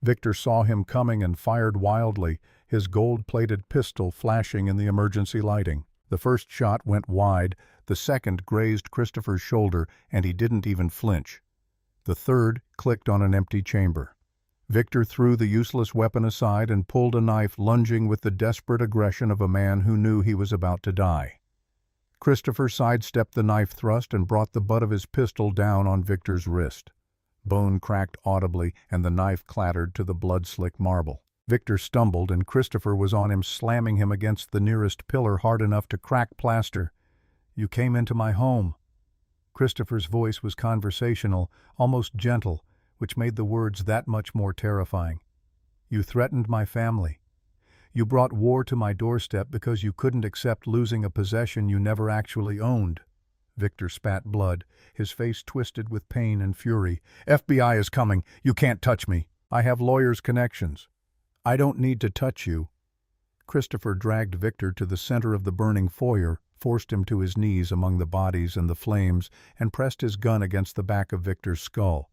Victor saw him coming and fired wildly, his gold-plated pistol flashing in the emergency lighting. The first shot went wide, the second grazed Christopher's shoulder, and he didn't even flinch. The third clicked on an empty chamber. Victor threw the useless weapon aside and pulled a knife, lunging with the desperate aggression of a man who knew he was about to die. Christopher sidestepped the knife thrust and brought the butt of his pistol down on Victor's wrist. Bone cracked audibly, and the knife clattered to the blood-slick marble. Victor stumbled, and Christopher was on him, slamming him against the nearest pillar hard enough to crack plaster. "You came into my home." Christopher's voice was conversational, almost gentle, which made the words that much more terrifying. "You threatened my family. You brought war to my doorstep because you couldn't accept losing a possession you never actually owned." Victor spat blood, his face twisted with pain and fury. "FBI is coming. You can't touch me. I have lawyers' connections. I don't need to touch you." Christopher dragged Victor to the center of the burning foyer, forced him to his knees among the bodies and the flames, and pressed his gun against the back of Victor's skull.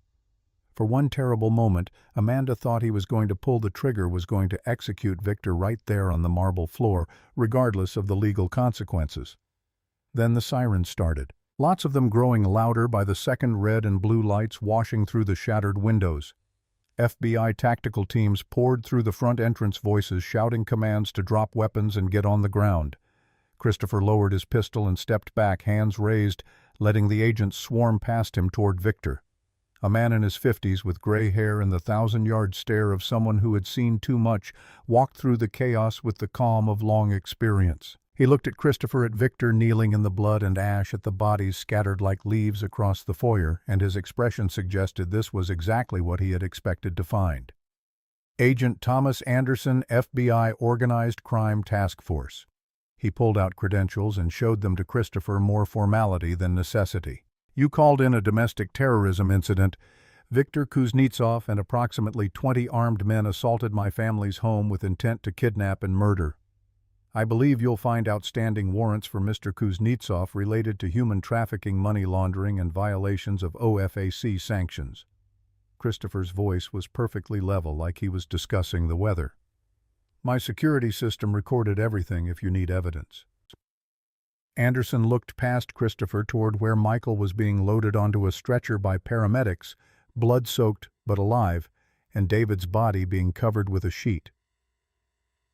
For one terrible moment, Amanda thought he was going to pull the trigger, was going to execute Victor right there on the marble floor, regardless of the legal consequences. Then the sirens started, lots of them growing louder by the second, red and blue lights washing through the shattered windows. FBI tactical teams poured through the front entrance, voices shouting commands to drop weapons and get on the ground. Christopher lowered his pistol and stepped back, hands raised, letting the agents swarm past him toward Victor. A man in his 50s with gray hair and the 1,000-yard stare of someone who had seen too much walked through the chaos with the calm of long experience. He looked at Christopher, at Victor kneeling in the blood and ash, at the bodies scattered like leaves across the foyer, and his expression suggested this was exactly what he had expected to find. "Agent Thomas Anderson, FBI Organized Crime Task Force." He pulled out credentials and showed them to Christopher, more formality than necessity. "You called in a domestic terrorism incident. Viktor Kuznetsov and approximately 20 armed men assaulted my family's home with intent to kidnap and murder. I believe you'll find outstanding warrants for Mr. Kuznetsov related to human trafficking, money laundering, and violations of OFAC sanctions." Christopher's voice was perfectly level, like he was discussing the weather. "My security system recorded everything if you need evidence." Anderson looked past Christopher toward where Michael was being loaded onto a stretcher by paramedics, blood-soaked but alive, and David's body being covered with a sheet.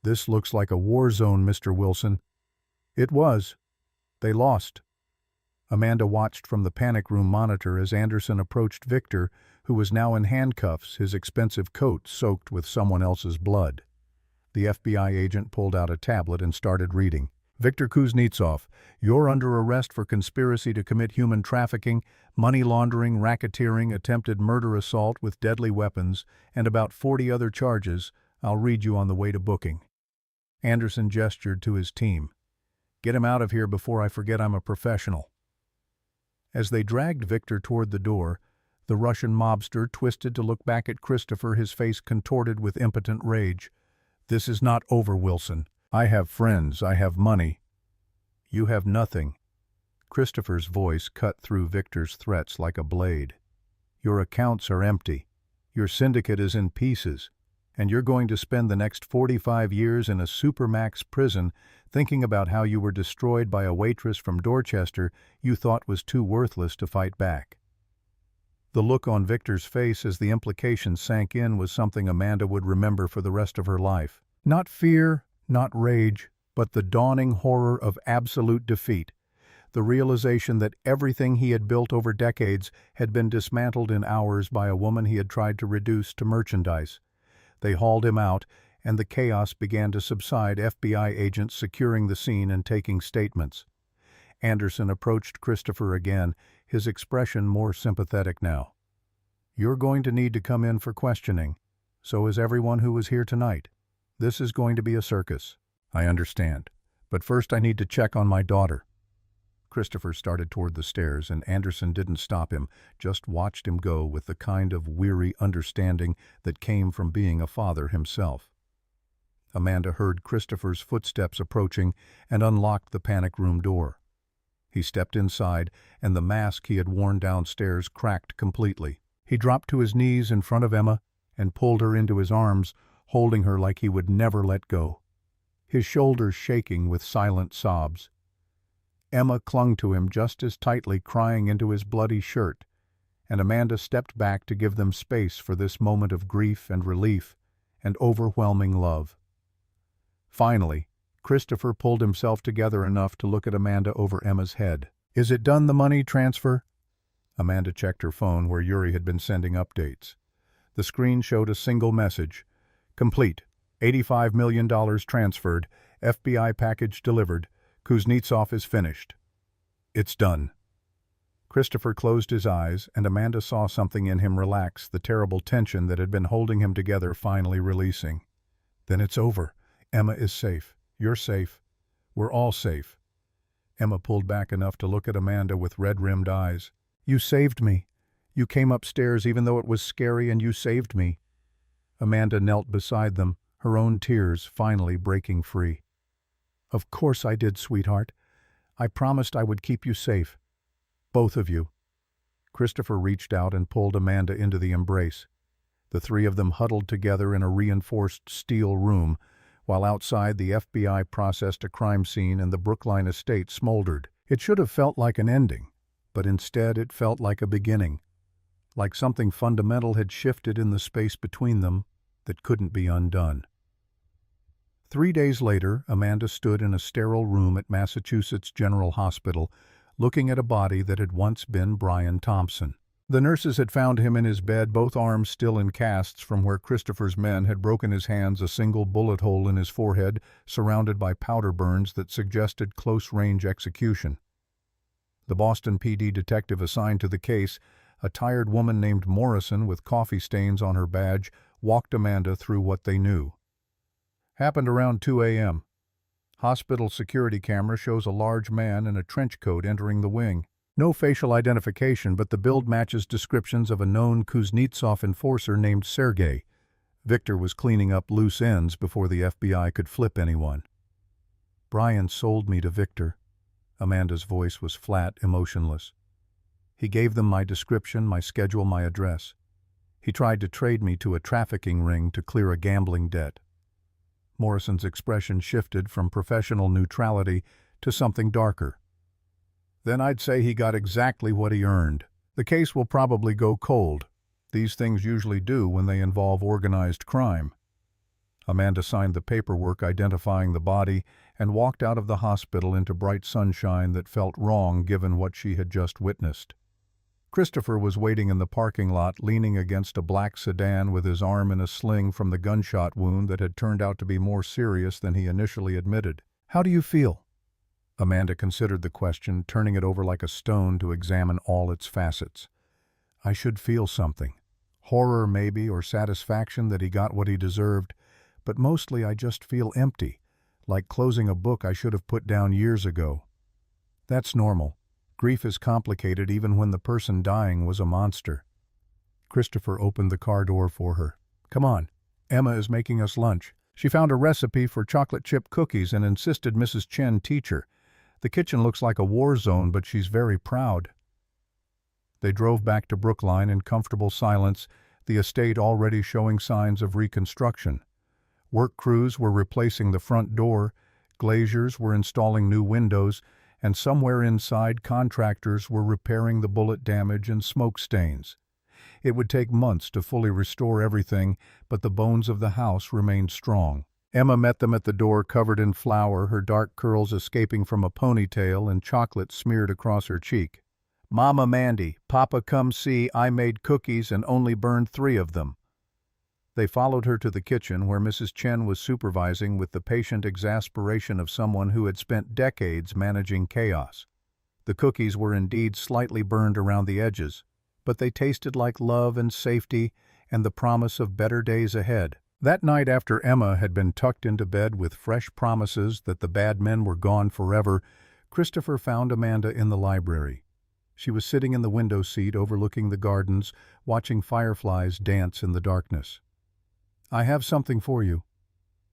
"This looks like a war zone, Mr. Wilson." It was. They lost. Amanda watched from the panic room monitor as Anderson approached Victor, who was now in handcuffs, his expensive coat soaked with someone else's blood. The FBI agent pulled out a tablet and started reading. "Viktor Kuznetsov, you're under arrest for conspiracy to commit human trafficking, money laundering, racketeering, attempted murder, assault with deadly weapons, and about 40 other charges. I'll read you on the way to booking." Anderson gestured to his team. "Get him out of here before I forget I'm a professional." As they dragged Victor toward the door, the Russian mobster twisted to look back at Christopher, his face contorted with impotent rage. "This is not over, Wilson. I have friends, I have money. You have nothing." Christopher's voice cut through Victor's threats like a blade. "Your accounts are empty. Your syndicate is in pieces. And you're going to spend the next 45 years in a supermax prison thinking about how you were destroyed by a waitress from Dorchester you thought was too worthless to fight back." The look on Victor's face as the implication sank in was something Amanda would remember for the rest of her life. Not fear, not rage, but the dawning horror of absolute defeat, the realization that everything he had built over decades had been dismantled in hours by a woman he had tried to reduce to merchandise. They hauled him out, and the chaos began to subside, FBI agents securing the scene and taking statements. Anderson approached Christopher again, his expression more sympathetic now. "You're going to need to come in for questioning. So is everyone who was here tonight. This is going to be a circus." "I understand. But first I need to check on my daughter." Christopher started toward the stairs, and Anderson didn't stop him, just watched him go with the kind of weary understanding that came from being a father himself. Amanda heard Christopher's footsteps approaching and unlocked the panic room door. He stepped inside, and the mask he had worn downstairs cracked completely. He dropped to his knees in front of Emma and pulled her into his arms, holding her like he would never let go, his shoulders shaking with silent sobs. Emma clung to him just as tightly, crying into his bloody shirt, and Amanda stepped back to give them space for this moment of grief and relief and overwhelming love. Finally, Christopher pulled himself together enough to look at Amanda over Emma's head. "Is it done, the money transfer?" Amanda checked her phone where Yuri had been sending updates. The screen showed a single message. "Complete. $85 million transferred. FBI package delivered. Kuznetsov is finished." "It's done." Christopher closed his eyes, and Amanda saw something in him relax, the terrible tension that had been holding him together finally releasing. "Then it's over. Emma is safe. You're safe. We're all safe." Emma pulled back enough to look at Amanda with red-rimmed eyes. "You saved me. You came upstairs even though it was scary, and you saved me." Amanda knelt beside them, her own tears finally breaking free. "Of course I did, sweetheart. I promised I would keep you safe. Both of you." Christopher reached out and pulled Amanda into the embrace. The three of them huddled together in a reinforced steel room, while outside the FBI processed a crime scene and the Brookline estate smoldered. It should have felt like an ending, but instead it felt like a beginning, like something fundamental had shifted in the space between them that couldn't be undone. 3 days later, Amanda stood in a sterile room at Massachusetts General Hospital, looking at a body that had once been Brian Thompson. The nurses had found him in his bed, both arms still in casts from where Christopher's men had broken his hands, a single bullet hole in his forehead, surrounded by powder burns that suggested close-range execution. The Boston PD detective assigned to the case, a tired woman named Morrison with coffee stains on her badge, walked Amanda through what they knew. "Happened around 2 a.m. Hospital security camera shows a large man in a trench coat entering the wing. No facial identification, but the build matches descriptions of a known Kuznetsov enforcer named Sergei. Victor was cleaning up loose ends before the FBI could flip anyone." "Brian sold me to Victor." Amanda's voice was flat, emotionless. "He gave them my description, my schedule, my address. He tried to trade me to a trafficking ring to clear a gambling debt." Morrison's expression shifted from professional neutrality to something darker. "Then I'd say he got exactly what he earned. The case will probably go cold. These things usually do when they involve organized crime." Amanda signed the paperwork identifying the body and walked out of the hospital into bright sunshine that felt wrong given what she had just witnessed. Christopher was waiting in the parking lot, leaning against a black sedan with his arm in a sling from the gunshot wound that had turned out to be more serious than he initially admitted. "How do you feel?" Amanda considered the question, turning it over like a stone to examine all its facets. "I should feel something. Horror maybe, or satisfaction that he got what he deserved, but mostly I just feel empty, like closing a book I should have put down years ago. That's normal. Grief is complicated even when the person dying was a monster." Christopher opened the car door for her. "Come on. Emma is making us lunch. She found a recipe for chocolate chip cookies and insisted Mrs. Chen teach her. The kitchen looks like a war zone, but she's very proud." They drove back to Brookline in comfortable silence, the estate already showing signs of reconstruction. Work crews were replacing the front door, glaziers were installing new windows, and somewhere inside contractors were repairing the bullet damage and smoke stains. It would take months to fully restore everything, but the bones of the house remained strong. Emma met them at the door covered in flour, her dark curls escaping from a ponytail and chocolate smeared across her cheek. "Mama Mandy, Papa come see, I made cookies and only burned 3 of them." They followed her to the kitchen where Mrs. Chen was supervising with the patient exasperation of someone who had spent decades managing chaos. The cookies were indeed slightly burned around the edges, but they tasted like love and safety and the promise of better days ahead. That night, after Emma had been tucked into bed with fresh promises that the bad men were gone forever, Christopher found Amanda in the library. She was sitting in the window seat overlooking the gardens, watching fireflies dance in the darkness. "I have something for you."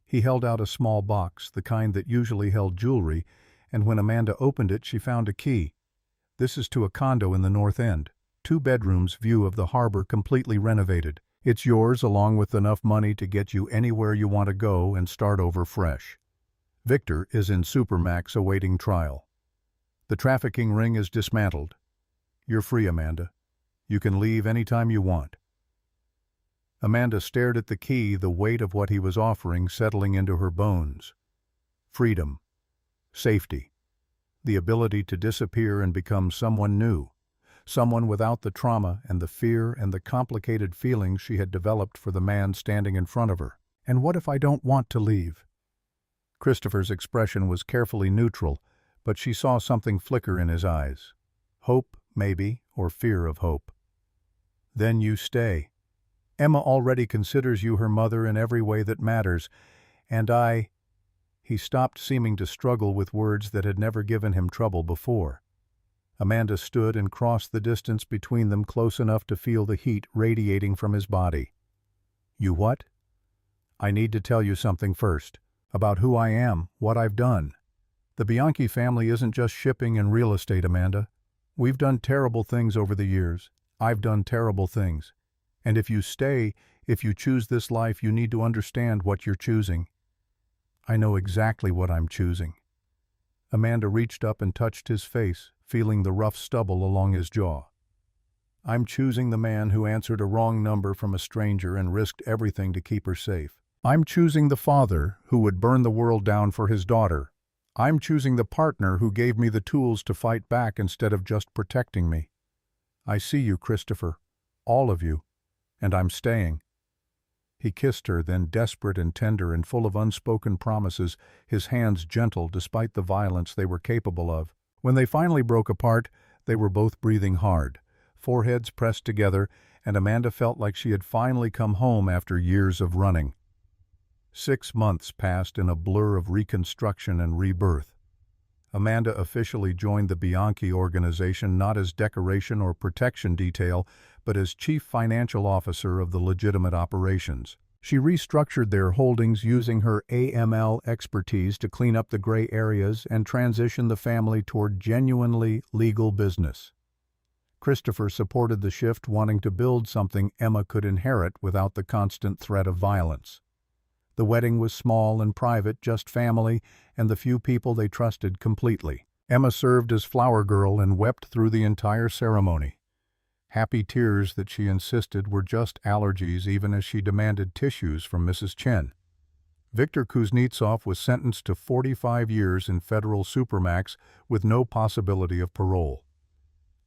He held out a small box, the kind that usually held jewelry, and when Amanda opened it, she found a key. "This is to a condo in the North End. 2 bedrooms, view of the harbor, completely renovated. It's yours along with enough money to get you anywhere you want to go and start over fresh. Victor is in Supermax awaiting trial. The trafficking ring is dismantled. You're free, Amanda. You can leave anytime you want." Amanda stared at the key, the weight of what he was offering settling into her bones. Freedom. Safety. The ability to disappear and become someone new. Someone without the trauma and the fear and the complicated feelings she had developed for the man standing in front of her. "And what if I don't want to leave?" Christopher's expression was carefully neutral, but she saw something flicker in his eyes. Hope, maybe, or fear of hope. "Then you stay. Emma already considers you her mother in every way that matters, and I—" He stopped, seeming to struggle with words that had never given him trouble before. Amanda stood and crossed the distance between them close enough to feel the heat radiating from his body. "You what?" "I need to tell you something first. About who I am, what I've done. The Bianchi family isn't just shipping and real estate, Amanda. We've done terrible things over the years. I've done terrible things. And if you stay, if you choose this life, you need to understand what you're choosing." "I know exactly what I'm choosing." Amanda reached up and touched his face, feeling the rough stubble along his jaw. "I'm choosing the man who answered a wrong number from a stranger and risked everything to keep her safe. I'm choosing the father who would burn the world down for his daughter. I'm choosing the partner who gave me the tools to fight back instead of just protecting me. I see you, Christopher, all of you, and I'm staying." He kissed her, then, desperate and tender and full of unspoken promises, his hands gentle despite the violence they were capable of. When they finally broke apart, they were both breathing hard, foreheads pressed together, and Amanda felt like she had finally come home after years of running. 6 months passed in a blur of reconstruction and rebirth. Amanda officially joined the Bianchi organization not as decoration or protection detail, but as chief financial officer of the legitimate operations. She restructured their holdings using her AML expertise to clean up the gray areas and transition the family toward genuinely legal business. Christopher supported the shift, wanting to build something Emma could inherit without the constant threat of violence. The wedding was small and private, just family and the few people they trusted completely. Emma served as flower girl and wept through the entire ceremony. Happy tears that she insisted were just allergies, even as she demanded tissues from Mrs. Chen. Viktor Kuznetsov was sentenced to 45 years in federal supermax with no possibility of parole.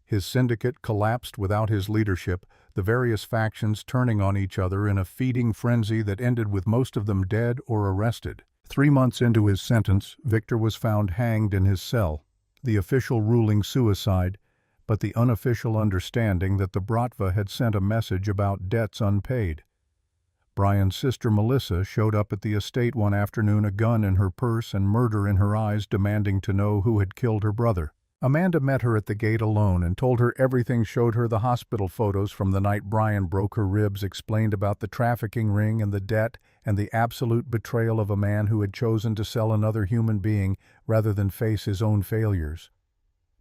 His syndicate collapsed without his leadership, the various factions turning on each other in a feeding frenzy that ended with most of them dead or arrested. 3 months into his sentence, Viktor was found hanged in his cell, the official ruling suicide, but the unofficial understanding that the Bratva had sent a message about debts unpaid. Brian's sister Melissa showed up at the estate one afternoon, a gun in her purse and murder in her eyes, demanding to know who had killed her brother. Amanda met her at the gate alone and told her everything, showed her the hospital photos from the night Brian broke her ribs, explained about the trafficking ring and the debt and the absolute betrayal of a man who had chosen to sell another human being rather than face his own failures.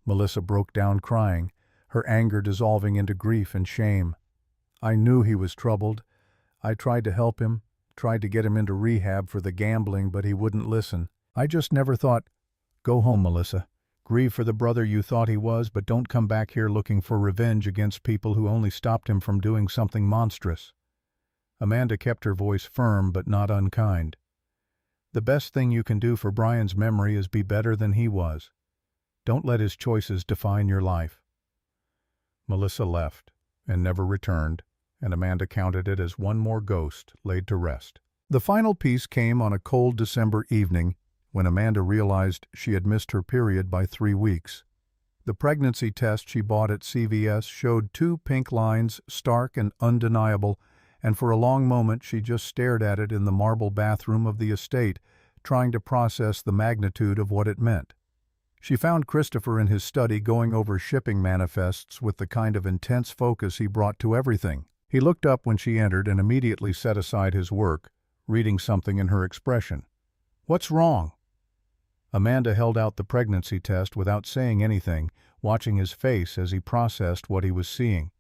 Melissa broke down crying, her anger dissolving into grief and shame. "I knew he was troubled. I tried to help him, tried to get him into rehab for the gambling, but he wouldn't listen. I just never thought—" "Go home, Melissa. Grieve for the brother you thought he was, but don't come back here looking for revenge against people who only stopped him from doing something monstrous." Amanda kept her voice firm but not unkind. The best thing you can do for Brian's memory is be better than he was. Don't let his choices define your life." Melissa left and never returned, and Amanda counted it as one more ghost laid to rest. The final piece came on a cold December evening when Amanda realized she had missed her period by 3 weeks. The pregnancy test she bought at CVS showed 2 pink lines, stark and undeniable, and for a long moment she just stared at it in the marble bathroom of the estate, trying to process the magnitude of what it meant. She found Christopher in his study going over shipping manifests with the kind of intense focus he brought to everything. He looked up when she entered and immediately set aside his work, reading something in her expression. "What's wrong?" Amanda held out the pregnancy test without saying anything, watching his face as he processed what he was seeing.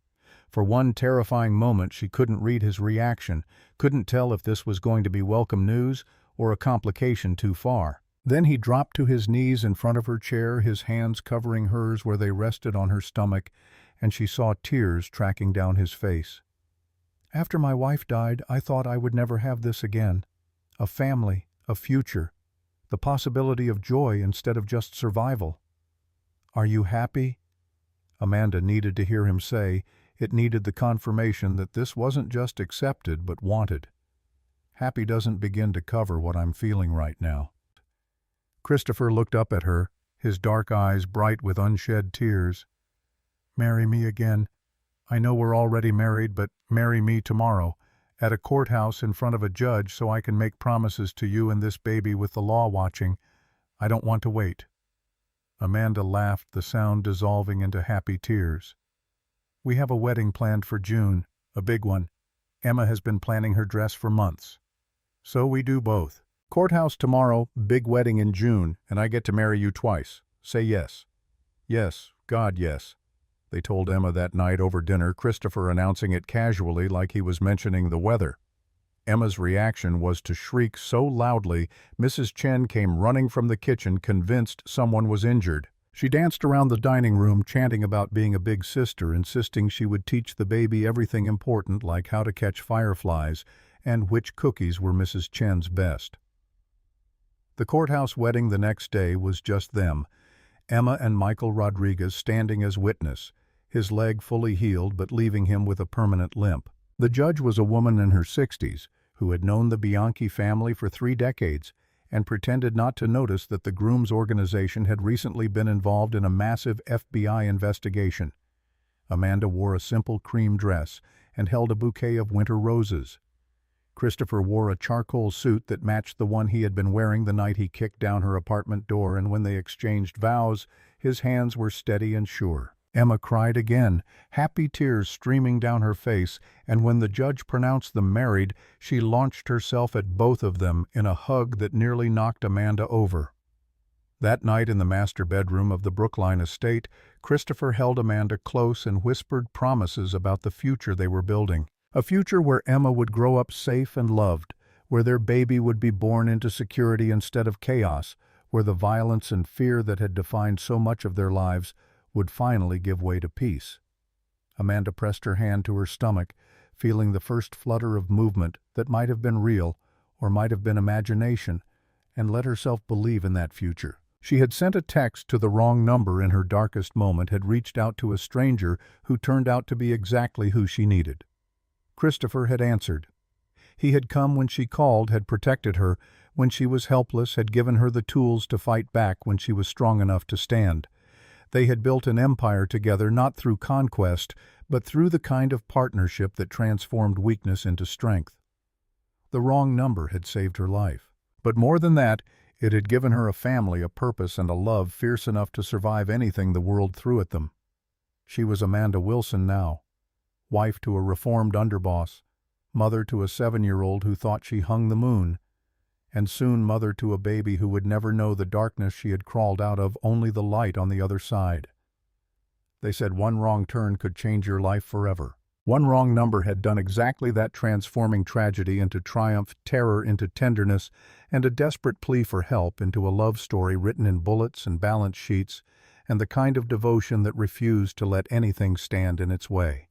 For one terrifying moment she couldn't read his reaction, couldn't tell if this was going to be welcome news or a complication too far. Then he dropped to his knees in front of her chair, his hands covering hers where they rested on her stomach, and she saw tears tracking down his face. "After my wife died, I thought I would never have this again. A family, a future, the possibility of joy instead of just survival." "Are you happy?" Amanda needed to hear him say. It needed the confirmation that this wasn't just accepted but wanted. "Happy doesn't begin to cover what I'm feeling right now." Christopher looked up at her, his dark eyes bright with unshed tears. "Marry me again. I know we're already married, but marry me tomorrow, at a courthouse in front of a judge so I can make promises to you and this baby with the law watching. I don't want to wait." Amanda laughed, the sound dissolving into happy tears. "We have a wedding planned for June, a big one. Emma has been planning her dress for months. So we do both. Courthouse tomorrow, big wedding in June, and I get to marry you twice. Say yes." "Yes, God, yes," they told Emma that night over dinner, Christopher announcing it casually like he was mentioning the weather. Emma's reaction was to shriek so loudly Mrs. Chen came running from the kitchen convinced someone was injured. She danced around the dining room chanting about being a big sister, insisting she would teach the baby everything important like how to catch fireflies and which cookies were Mrs. Chen's best. The courthouse wedding the next day was just them, Emma and Michael Rodriguez standing as witness, his leg fully healed but leaving him with a permanent limp. The judge was a woman in her 60s who had known the Bianchi family for 3 decades and pretended not to notice that the groom's organization had recently been involved in a massive FBI investigation. Amanda wore a simple cream dress and held a bouquet of winter roses. Christopher wore a charcoal suit that matched the one he had been wearing the night he kicked down her apartment door, and when they exchanged vows, his hands were steady and sure. Emma cried again, happy tears streaming down her face, and when the judge pronounced them married, she launched herself at both of them in a hug that nearly knocked Amanda over. That night in the master bedroom of the Brookline estate, Christopher held Amanda close and whispered promises about the future they were building. A future where Emma would grow up safe and loved, where their baby would be born into security instead of chaos, where the violence and fear that had defined so much of their lives would finally give way to peace. Amanda pressed her hand to her stomach, feeling the first flutter of movement that might have been real or might have been imagination, and let herself believe in that future. She had sent a text to the wrong number in her darkest moment, had reached out to a stranger who turned out to be exactly who she needed. Christopher had answered. He had come when she called, had protected her when she was helpless, had given her the tools to fight back when she was strong enough to stand. They had built an empire together, not through conquest, but through the kind of partnership that transformed weakness into strength. The wrong number had saved her life. But more than that, it had given her a family, a purpose, and a love fierce enough to survive anything the world threw at them. She was Amanda Wilson now. Wife to a reformed underboss, mother to a 7-year-old who thought she hung the moon, and soon mother to a baby who would never know the darkness she had crawled out of, only the light on the other side. They said one wrong turn could change your life forever. One wrong number had done exactly that, transforming tragedy into triumph, terror into tenderness, and a desperate plea for help into a love story written in bullets and balance sheets, and the kind of devotion that refused to let anything stand in its way.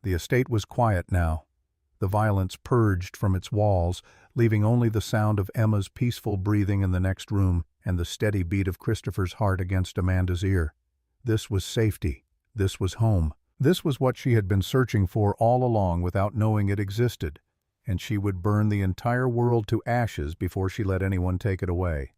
The estate was quiet now. The violence purged from its walls, leaving only the sound of Emma's peaceful breathing in the next room and the steady beat of Christopher's heart against Amanda's ear. This was safety. This was home. This was what she had been searching for all along without knowing it existed, and she would burn the entire world to ashes before she let anyone take it away.